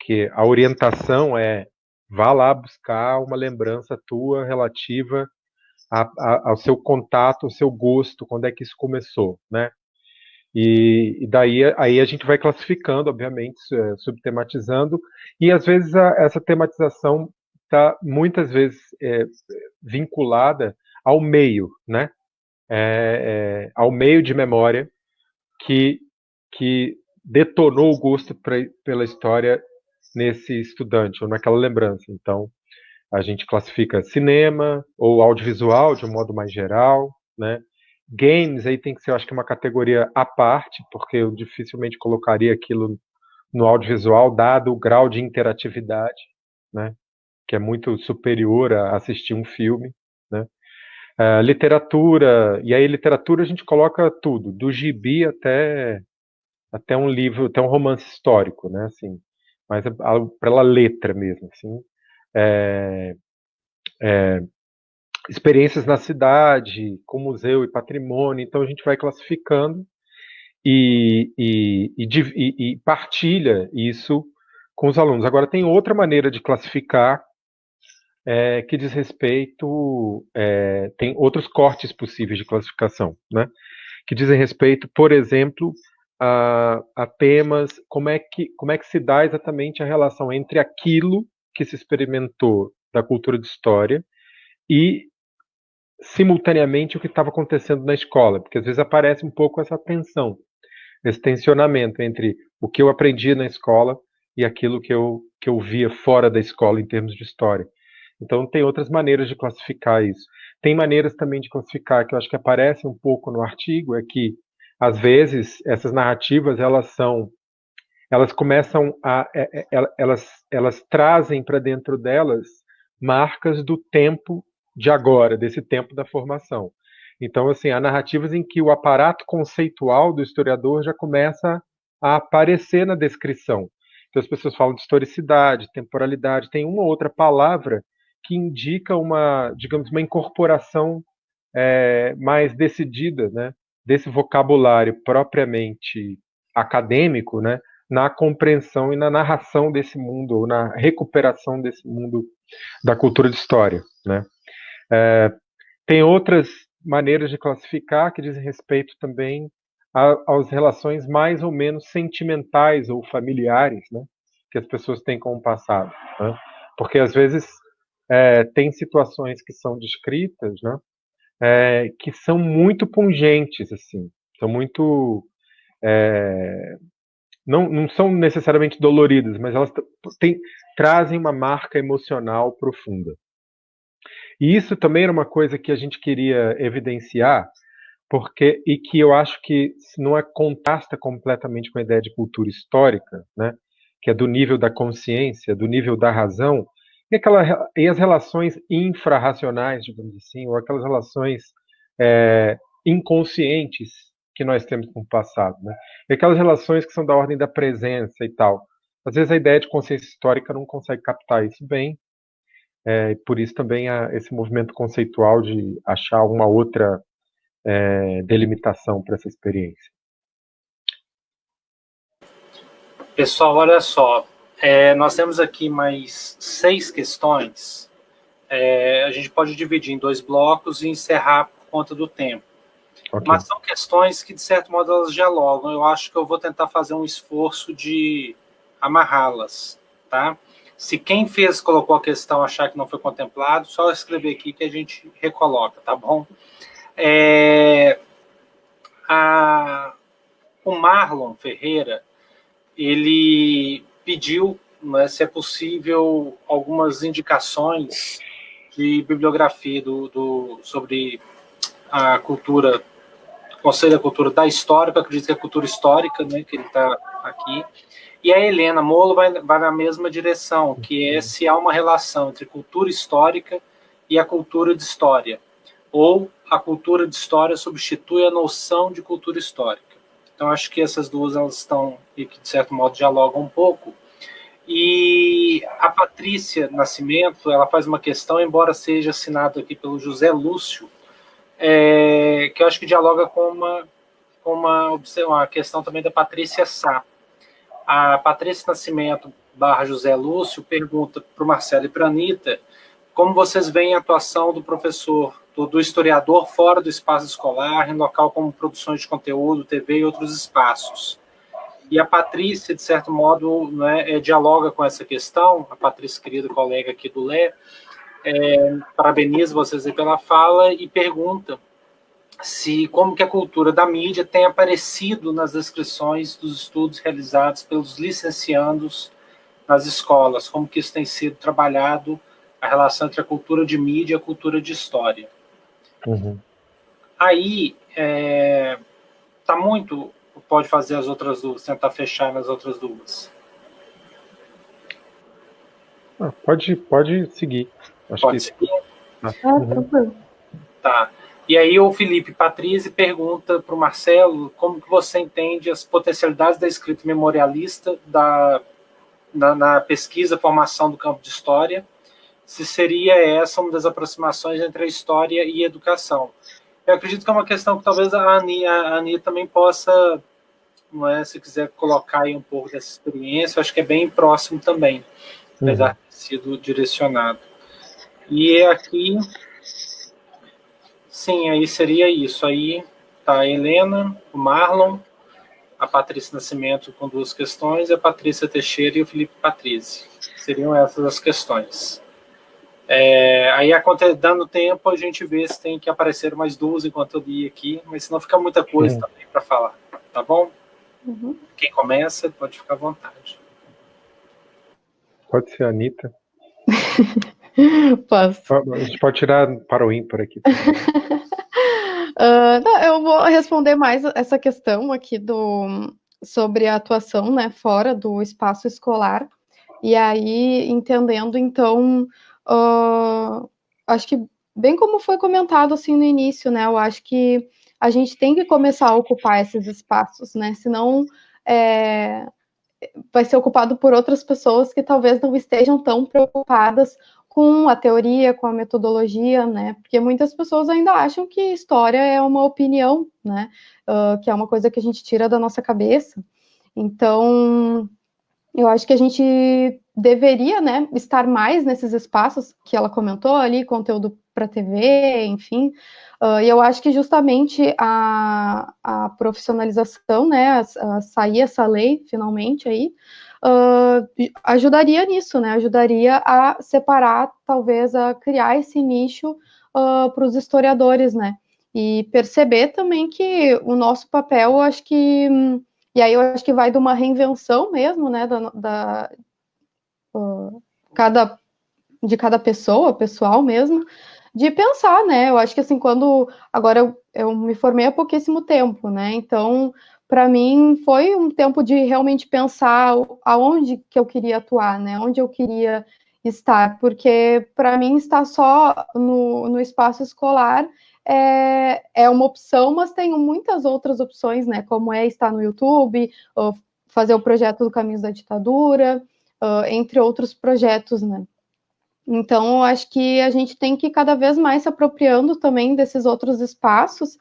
que a orientação é vá lá buscar uma lembrança tua relativa ao seu contato, ao seu gosto, quando é que isso começou, né? E daí aí a gente vai classificando, obviamente, subtematizando, e às vezes essa tematização está muitas vezes vinculada ao meio, né? Ao meio de memória que detonou o gosto pela história nesse estudante ou naquela lembrança. Então, a gente classifica cinema ou audiovisual de um modo mais geral, né? Games aí tem que ser, eu acho que uma categoria à parte, porque eu dificilmente colocaria aquilo no audiovisual, dado o grau de interatividade, né? Que é muito superior a assistir um filme, né? Literatura, e aí literatura a gente coloca tudo, do gibi até um livro, até um romance histórico, né? Assim, mas pela letra mesmo, assim. É, experiências na cidade, com museu e patrimônio, então a gente vai classificando e partilha isso com os alunos. Agora tem outra maneira de classificar que diz respeito, tem outros cortes possíveis de classificação, né? Que dizem respeito, por exemplo, a temas, como é que se dá exatamente a relação entre aquilo que se experimentou da cultura de história e simultaneamente o que estava acontecendo na escola, porque às vezes aparece um pouco essa tensão, esse tensionamento entre o que eu aprendi na escola e aquilo que eu via fora da escola em termos de história. Então tem outras maneiras de classificar isso. Tem maneiras também de classificar, que eu acho que aparece um pouco no artigo, é que, às vezes, essas narrativas, elas começam elas trazem para dentro delas marcas do tempo de agora, desse tempo da formação. Então, assim, há narrativas em que o aparato conceitual do historiador já começa a aparecer na descrição. Então, as pessoas falam de historicidade, temporalidade, tem uma ou outra palavra que indica uma, digamos, uma incorporação mais decidida, né, desse vocabulário propriamente acadêmico, né, na compreensão e na narração desse mundo, ou na recuperação desse mundo da cultura de história, né. Tem outras maneiras de classificar que dizem respeito também às relações mais ou menos sentimentais ou familiares, né, que as pessoas têm com o passado, né? Porque às vezes tem situações que são descritas, né, que são muito pungentes, assim, são muito não são necessariamente doloridas, mas elas trazem uma marca emocional profunda. E isso também era uma coisa que a gente queria evidenciar, e que eu acho que não contrasta completamente com a ideia de cultura histórica, né, que é do nível da consciência, do nível da razão, e as relações infrarracionais, digamos assim, ou aquelas relações inconscientes que nós temos com o passado, né? E aquelas relações que são da ordem da presença e tal. Às vezes a ideia de consciência histórica não consegue captar isso bem, e por isso também há esse movimento conceitual de achar uma outra delimitação para essa experiência. Pessoal, olha só, nós temos aqui mais 6 questões. A gente pode dividir em 2 blocos e encerrar por conta do tempo. Okay. Mas são questões que, de certo modo, elas dialogam. Eu acho que eu vou tentar fazer um esforço de amarrá-las, tá? Se quem colocou a questão achar que não foi contemplado, só escrever aqui que a gente recoloca, tá bom? O Marlon Ferreira, ele pediu, né, se é possível, algumas indicações de bibliografia sobre a cultura, Conselho da Cultura da História, que eu acredito que é a cultura histórica, né, que ele está aqui. E a Helena Molo vai na mesma direção, que é se há uma relação entre cultura histórica e a cultura de história, ou a cultura de história substitui a noção de cultura histórica. Então, acho que essas duas elas estão, e que de certo modo dialogam um pouco. E a Patrícia Nascimento, ela faz uma questão, embora seja assinado aqui pelo José Lúcio, que eu acho que dialoga com uma questão também da Patrícia Sá. A Patrícia Nascimento / José Lúcio pergunta para o Marcelo e para a Anitta como vocês veem a atuação do professor, do historiador fora do espaço escolar, em local como produções de conteúdo, TV e outros espaços. E a Patrícia, de certo modo, né, dialoga com essa questão, a Patrícia, querida colega aqui do LE, parabeniza vocês aí pela fala e pergunta como que a cultura da mídia tem aparecido nas descrições dos estudos realizados pelos licenciandos nas escolas, como que isso tem sido trabalhado, a relação entre a cultura de mídia e a cultura de história. Uhum. Aí, pode fazer as outras duas, tentar fechar nas outras duas. Pode seguir. Pode seguir? Tranquilo. Tá. E aí o Felipe Patrizzi pergunta para o Marcelo como que você entende as potencialidades da escrita memorialista na pesquisa, formação do campo de história, se seria essa uma das aproximações entre a história e a educação. Eu acredito que é uma questão que talvez a Ani também possa, não é, se quiser colocar aí um pouco dessa experiência, eu acho que é bem próximo também, apesar de ter sido direcionado. E aqui, sim, aí seria isso. Aí tá a Helena, o Marlon, a Patrícia Nascimento com 2 questões, e a Patrícia Teixeira e o Felipe Patrizzi. Seriam essas as questões. Aí, dando tempo, a gente vê se tem que aparecer mais 2 enquanto eu li aqui, mas senão fica muita coisa também para falar. Tá bom? Uhum. Quem começa, pode ficar à vontade. Pode ser a Anitta. Posso. A gente pode tirar para o ímpar aqui. Não, eu vou responder mais essa questão aqui sobre a atuação, né, fora do espaço escolar. E aí, entendendo, então, acho que, bem como foi comentado assim no início, né, eu acho que a gente tem que começar a ocupar esses espaços, né, senão vai ser ocupado por outras pessoas que talvez não estejam tão preocupadas com a teoria, com a metodologia, né? Porque muitas pessoas ainda acham que história é uma opinião, né? Que é uma coisa que a gente tira da nossa cabeça. Então, eu acho que a gente deveria, né, estar mais nesses espaços que ela comentou ali, conteúdo para TV, enfim. E eu acho que justamente a profissionalização, né, a sair essa lei finalmente aí, ajudaria nisso, né? Ajudaria a separar, talvez, a criar esse nicho para os historiadores, né? E perceber também que o nosso papel, eu acho que e aí eu acho que vai de uma reinvenção mesmo, né, cada, de cada pessoa, pessoal mesmo, de pensar, né, eu acho que assim, agora eu me formei há pouquíssimo tempo, né, então, para mim, foi um tempo de realmente pensar aonde que eu queria atuar, né, onde eu queria estar, porque para mim estar só no espaço escolar é uma opção, mas tenho muitas outras opções, né? Como estar no YouTube, fazer o projeto do Caminhos da Ditadura, entre outros projetos, né? Então, eu acho que a gente tem que cada vez mais se apropriando também desses outros espaços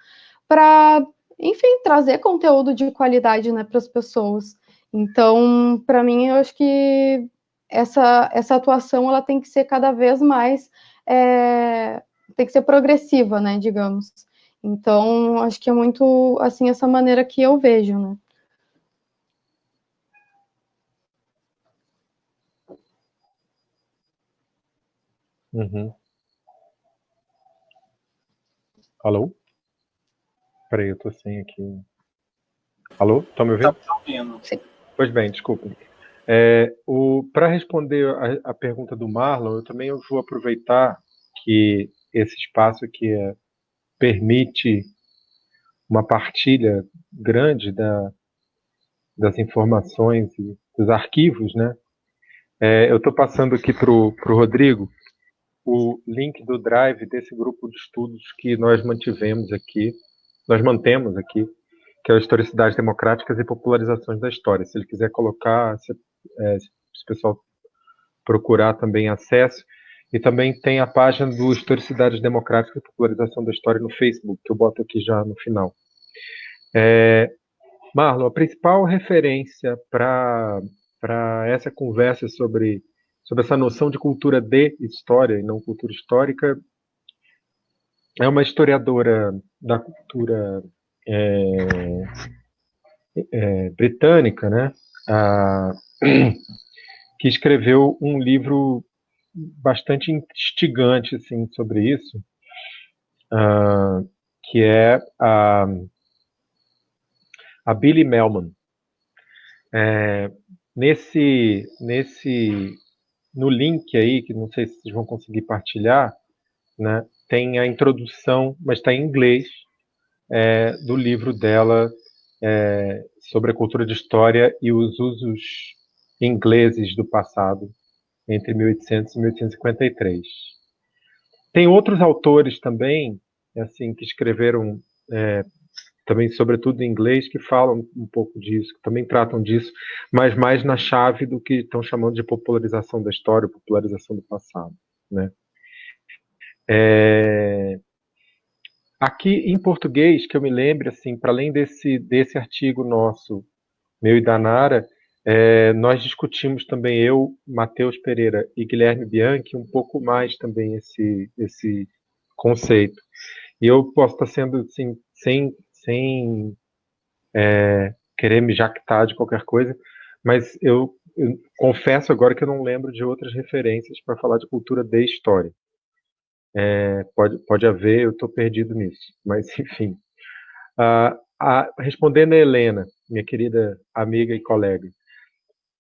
para, enfim, trazer conteúdo de qualidade, né, para as pessoas. Então, para mim, eu acho que essa atuação ela tem que ser cada vez mais tem que ser progressiva, né, digamos. Então, acho que é muito assim essa maneira que eu vejo, né? Uhum. Alô? Peraí, eu tô sem aqui. Alô? Tá me ouvindo? Tá ouvindo. Sim. Pois bem, desculpa. Para responder a pergunta do Marlon, eu também vou aproveitar que esse espaço aqui permite uma partilha grande das informações e dos arquivos, né? Eu estou passando aqui para o Rodrigo o link do Drive desse grupo de estudos que nós mantemos aqui, que é o Historicidades Democráticas e Popularizações da História. Se ele quiser colocar, se o pessoal procurar também acesso. E também tem a página do Historicidades Democráticas e Popularização da História no Facebook, que eu boto aqui já no final. Marlon, a principal referência para essa conversa sobre essa noção de cultura de história e não cultura histórica é uma historiadora da cultura britânica, né? Que escreveu um livro bastante instigante assim, sobre isso, que é a Billy Melman. No link aí, que não sei se vocês vão conseguir partilhar, né, tem a introdução, mas está em inglês, do livro dela sobre a cultura de história e os usos ingleses do passado, entre 1800 e 1853. Tem outros autores também, assim, que escreveram também, sobretudo em inglês, que falam um pouco disso, que também tratam disso, mas mais na chave do que estão chamando de popularização da história, popularização do passado, né? Aqui em português, que eu me lembre, assim, para além desse artigo nosso, meu e da Nara, nós discutimos também, eu, Matheus Pereira e Guilherme Bianchi, um pouco mais também esse conceito. E eu posso estar sendo, assim, sem querer me jactar de qualquer coisa, mas eu confesso agora que eu não lembro de outras referências para falar de cultura de história. Pode haver, eu estou perdido nisso, mas enfim. Respondendo a Helena, minha querida amiga e colega,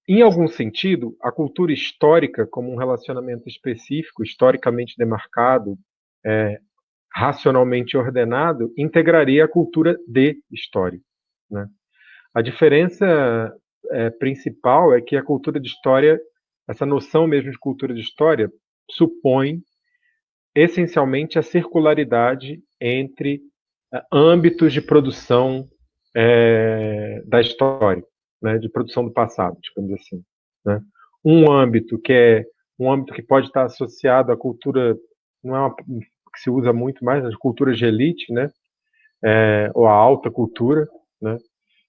em algum sentido, a cultura histórica, como um relacionamento específico, historicamente demarcado, racionalmente ordenado, integraria a cultura de história, né? A diferença principal é que a cultura de história, essa noção mesmo de cultura de história, supõe essencialmente a circularidade entre âmbitos de produção da história, né, de produção do passado, digamos assim, né? Um âmbito que pode estar associado à cultura, não é uma, que se usa muito mais, as culturas de elite, né, ou a alta cultura, né,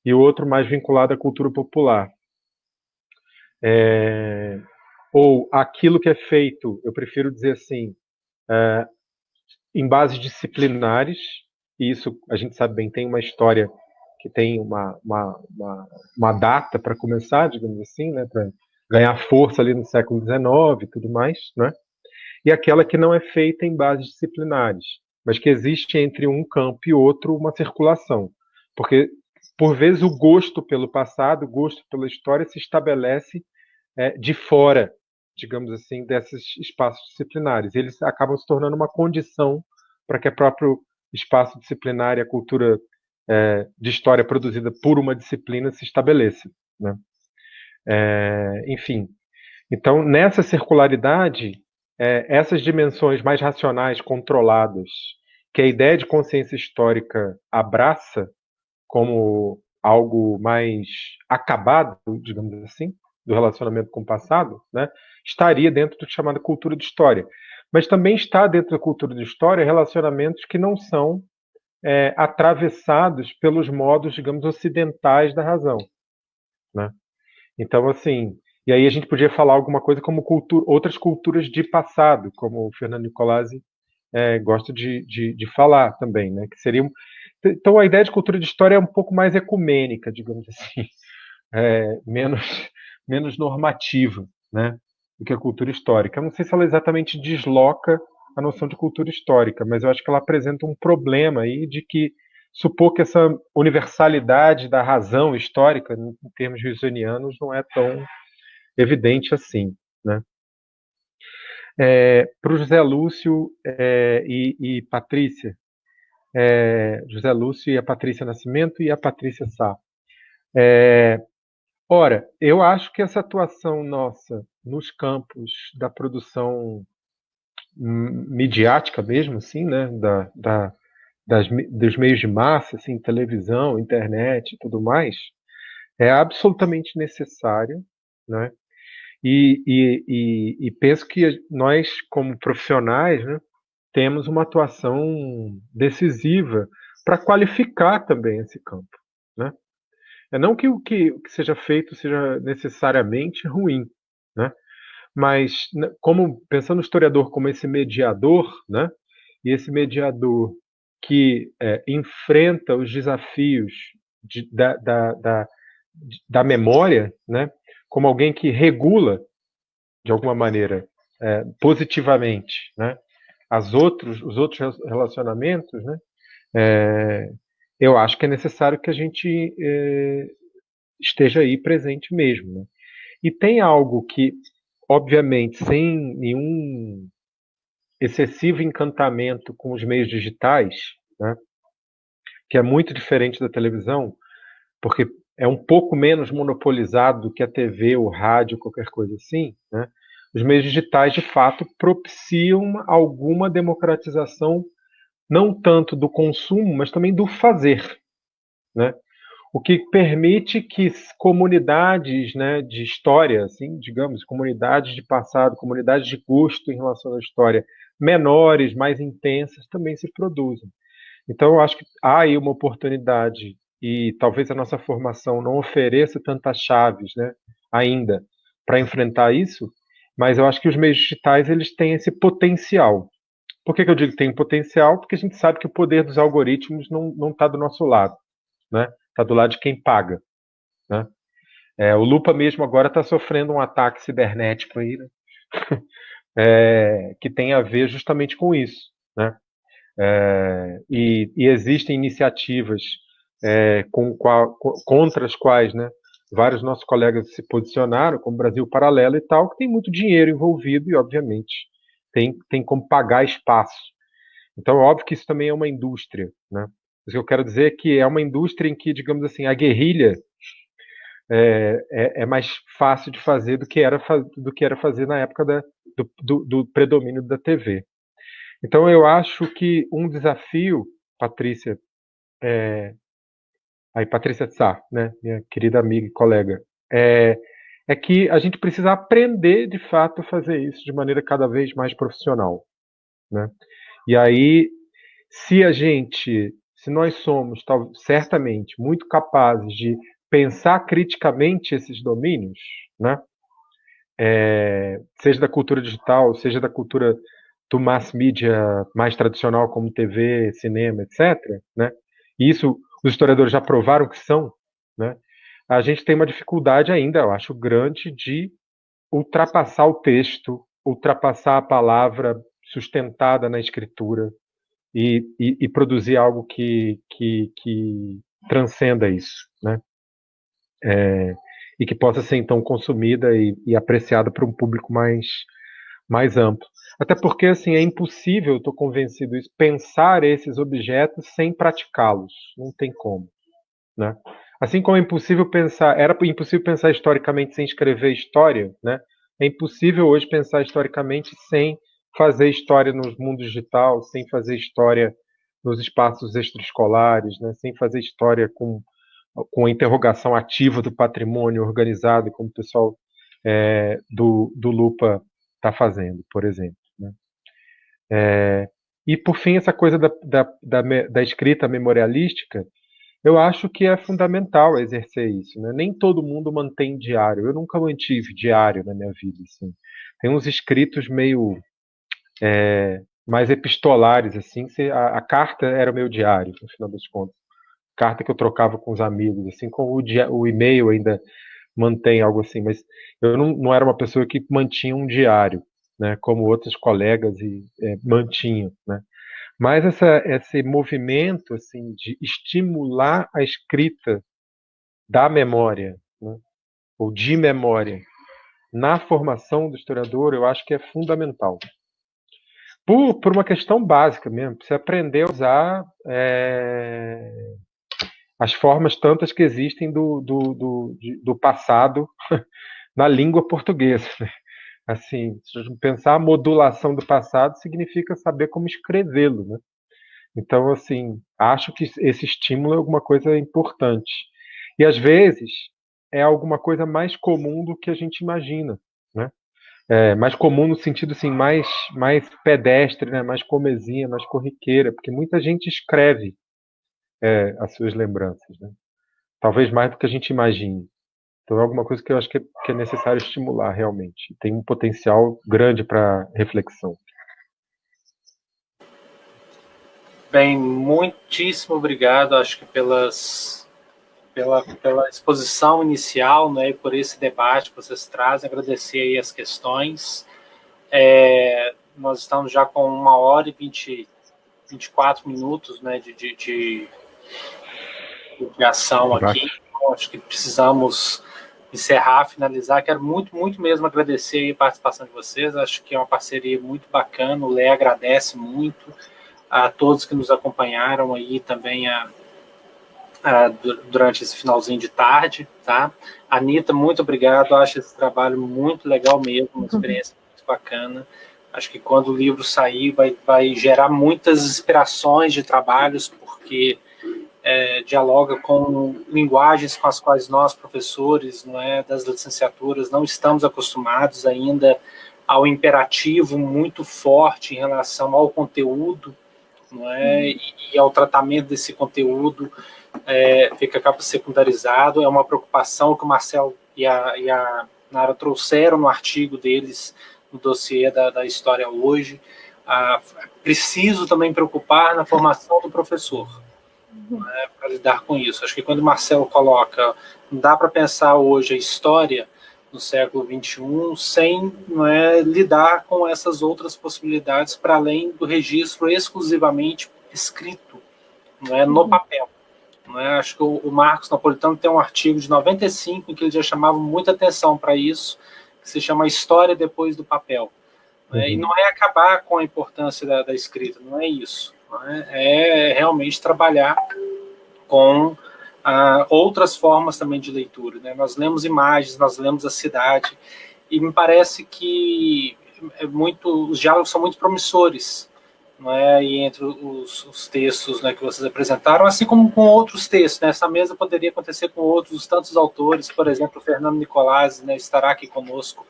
e o outro mais vinculado à cultura popular. Ou aquilo que é feito, eu prefiro dizer assim, em bases disciplinares, e isso a gente sabe bem, tem uma história que tem uma data para começar, digamos assim, né, para ganhar força ali no século XIX e tudo mais, né? E aquela que não é feita em bases disciplinares, mas que existe entre um campo e outro uma circulação. Porque, por vezes, o gosto pelo passado, o gosto pela história se estabelece de fora, digamos assim, desses espaços disciplinares. Eles acabam se tornando uma condição para que o próprio espaço disciplinar e a cultura de história produzida por uma disciplina se estabeleça, né? Enfim, então, nessa circularidade, essas dimensões mais racionais, controladas, que a ideia de consciência histórica abraça como algo mais acabado, digamos assim, do relacionamento com o passado, né, estaria dentro do chamado cultura de história. Mas também está dentro da cultura de história relacionamentos que não são atravessados pelos modos, digamos, ocidentais da razão, né? Então, assim, e aí a gente podia falar alguma coisa como outras culturas de passado, como o Fernando Nicolazzi gosta de falar também, né? Que seriam. Então, a ideia de cultura de história é um pouco mais ecumênica, digamos assim, menos, menos normativa, né, do que a cultura histórica. Eu não sei se ela exatamente desloca a noção de cultura histórica, mas eu acho que ela apresenta um problema aí de que supor que essa universalidade da razão histórica, em termos wilsonianos, não é tão evidente assim, né? Para o José Lúcio e Patrícia, José Lúcio e a Patrícia Nascimento e a Patrícia Sá. Ora, eu acho que essa atuação nossa nos campos da produção midiática mesmo, assim, né, dos meios de massa, assim, televisão, internet e tudo mais, é absolutamente necessária, né? E penso que nós, como profissionais, né, temos uma atuação decisiva para qualificar também esse campo, né? Não que o que seja feito seja necessariamente ruim, né? Mas como pensando no historiador como esse mediador, né? E esse mediador que enfrenta os desafios da memória, né? Como alguém que regula de alguma maneira positivamente, né? Os outros relacionamentos, né? Eu acho que é necessário que a gente esteja aí presente mesmo, né? E tem algo que, obviamente, sem nenhum excessivo encantamento com os meios digitais, né, que é muito diferente da televisão, porque é um pouco menos monopolizado do que a TV, o rádio, qualquer coisa assim, né? Os meios digitais, de fato, propiciam alguma democratização, não tanto do consumo, mas também do fazer, né? O que permite que comunidades, né, de história, assim, digamos, comunidades de passado, comunidades de gosto em relação à história, menores, mais intensas, também se produzam. Então, eu acho que há aí uma oportunidade, e talvez a nossa formação não ofereça tantas chaves, né, ainda, para enfrentar isso, mas eu acho que os meios digitais eles têm esse potencial. Por que eu digo que tem potencial? Porque a gente sabe que o poder dos algoritmos não está do nosso lado, né? Está do lado de quem paga, né? O Lupa mesmo agora está sofrendo um ataque cibernético aí, né? Que tem a ver justamente com isso, né? E existem iniciativas contra as quais, né, vários nossos colegas se posicionaram como Brasil Paralelo e tal, que tem muito dinheiro envolvido e, obviamente, tem como pagar espaço. Então, é óbvio que isso também é uma indústria, né? O que eu quero dizer é que é uma indústria em que, digamos assim, a guerrilha é mais fácil de fazer do que era fazer na época do predomínio da TV. Então, eu acho que um desafio, Patrícia, Patrícia Sá, né, minha querida amiga e colega, é que a gente precisa aprender, de fato, a fazer isso de maneira cada vez mais profissional, né? E aí, se nós somos certamente muito capazes de pensar criticamente esses domínios, né? Seja da cultura digital, seja da cultura do mass media mais tradicional, como TV, cinema, etc., né? E isso os historiadores já provaram que são, né? A gente tem uma dificuldade ainda, eu acho, grande de ultrapassar o texto, ultrapassar a palavra sustentada na escritura e produzir algo que transcenda isso, né? E que possa ser então consumida e apreciada por um público mais amplo. Até porque assim é impossível, estou convencido disso, pensar esses objetos sem praticá-los. Não tem como, né? Assim como era impossível pensar historicamente sem escrever história, né? É impossível hoje pensar historicamente sem fazer história no mundo digital, sem fazer história nos espaços extraescolares, né? Sem fazer história com a interrogação ativa do patrimônio organizado, como o pessoal do Lupa está fazendo, por exemplo, né? E, por fim, essa coisa da escrita memorialística, eu acho que é fundamental exercer isso, né? Nem todo mundo mantém diário. Eu nunca mantive diário na minha vida, assim. Tem uns escritos meio mais epistolares, assim. A carta era o meu diário, no final das contas. Carta que eu trocava com os amigos, assim, com o e-mail ainda mantém algo assim, mas eu não era uma pessoa que mantinha um diário, né, como outros colegas mantinham, né. Mas esse movimento assim de estimular a escrita da memória, né, ou de memória na formação do historiador, eu acho que é fundamental. Por uma questão básica mesmo, você aprender a usar as formas tantas que existem do passado na língua portuguesa, né? Assim, se a gente pensar a modulação do passado, significa saber como escrevê-lo, né? Então, assim, acho que esse estímulo é alguma coisa importante. E, às vezes, é alguma coisa mais comum do que a gente imagina, né? Mais comum no sentido, assim, mais pedestre, né? Mais comezinha, mais corriqueira, porque muita gente escreve as suas lembranças, né? Talvez mais do que a gente imagine. Então é alguma coisa que eu acho que é necessário estimular realmente. Tem um potencial grande para reflexão. Bem, muitíssimo obrigado, acho que pela exposição inicial, né, e por esse debate que vocês trazem, agradecer aí as questões. Nós estamos já com 1h24 minutos, né, de ação aqui. Então, acho que precisamos encerrar, finalizar. Quero muito, muito mesmo agradecer a participação de vocês. Acho que é uma parceria muito bacana. O Lé agradece muito a todos que nos acompanharam aí também durante esse finalzinho de tarde, tá? Anitta, muito obrigado. Acho esse trabalho muito legal mesmo, uma experiência muito bacana. Acho que quando o livro sair vai gerar muitas inspirações de trabalhos, porque dialoga com linguagens com as quais nós, professores, das licenciaturas, não estamos acostumados ainda ao imperativo muito forte em relação ao conteúdo, e ao tratamento desse conteúdo, acaba secundarizado. É uma preocupação que o Marcelo e a Nara trouxeram no artigo deles, no dossiê da História Hoje. Preciso também preocupar na formação do professor, para lidar com isso. Acho que quando o Marcelo coloca, não dá para pensar hoje a história no século XXI sem lidar com essas outras possibilidades para além do registro exclusivamente escrito, no papel. Não é? Acho que o Marcos Napolitano tem um artigo de 95 em que ele já chamava muita atenção para isso, que se chama História Depois do Papel. E não é acabar com a importância da escrita, não é isso. Não é realmente trabalhar com outras formas também de leitura. Né? Nós lemos imagens, nós lemos a cidade, e me parece que os diálogos são muito promissores, não é? E entre os textos, né, que vocês apresentaram, assim como com outros textos. Né? Essa mesa poderia acontecer com outros tantos autores, por exemplo, o Fernando Nicolazzi, né, estará aqui conosco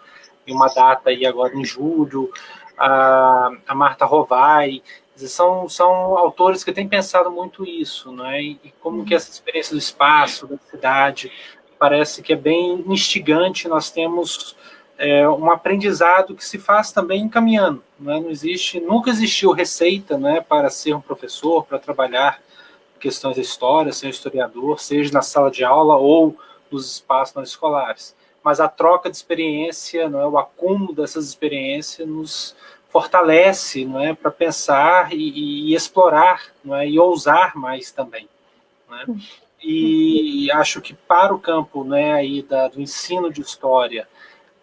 em uma data aí agora em julho, a Marta Rovai. São autores que têm pensado muito isso, né? E como que essa experiência do espaço, da cidade, parece que é bem instigante. Nós temos um aprendizado que se faz também caminhando, né? Nunca existiu receita, né, para ser um professor, para trabalhar questões da história, ser um historiador, seja na sala de aula ou nos espaços não escolares. Mas a troca de experiência, não é, o acúmulo dessas experiências nos fortalece, não é, para pensar e explorar, não é, e ousar mais também, né? E acho que para o campo, né, aí do ensino de história,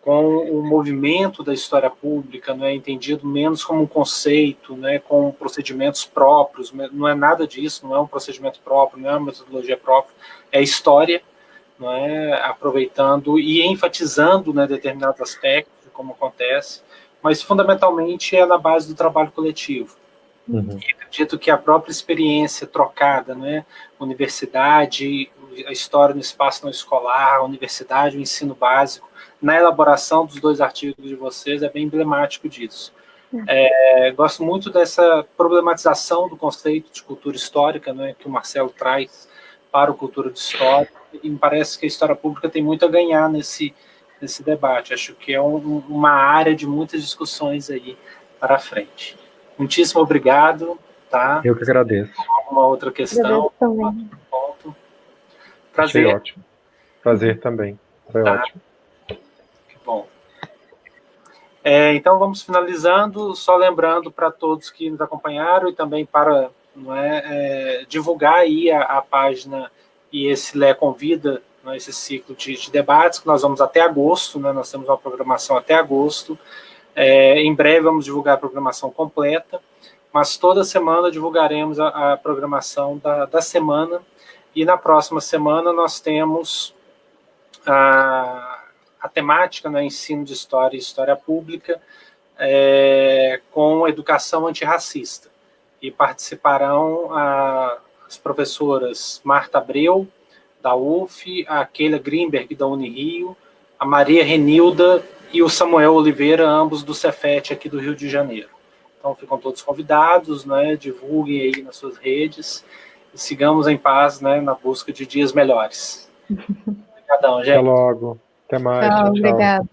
com o movimento da história pública, não é entendido menos como um conceito, né, com procedimentos próprios, não é nada disso, não é um procedimento próprio, não é uma metodologia própria, é história, não é, aproveitando e enfatizando, né, determinados aspectos de como acontece, mas fundamentalmente é na base do trabalho coletivo. E acredito que a própria experiência trocada, né, universidade, a história no espaço não escolar, a universidade, o ensino básico, na elaboração dos 2 artigos de vocês, é bem emblemático disso. Gosto muito dessa problematização do conceito de cultura histórica, né, que o Marcelo traz para o Cultura de História, e me parece que a história pública tem muito a ganhar nesse debate. Acho que é uma área de muitas discussões aí para frente. Muitíssimo obrigado. Tá? Eu que agradeço. Uma outra questão? Também. Ponto. Prazer. Achei ótimo. Prazer também. Foi ótimo. Que bom. Então, vamos finalizando, só lembrando para todos que nos acompanharam e também para divulgar aí a página e esse Lé Convida, né, esse ciclo de debates, que nós vamos até agosto, né, nós temos uma programação até agosto. Em breve vamos divulgar a programação completa, mas toda semana divulgaremos a programação da semana, e na próxima semana nós temos a temática, né, ensino de história e história pública, com educação antirracista, e participarão as professoras Marta Abreu, da UF, a Keila Grimberg, da Unirio, a Maria Renilda e o Samuel Oliveira, ambos do Cefet aqui do Rio de Janeiro. Então ficam todos convidados, né, divulguem aí nas suas redes e sigamos em paz, né, na busca de dias melhores. Obrigadão, gente. Até logo. Até mais. Tchau. Obrigada.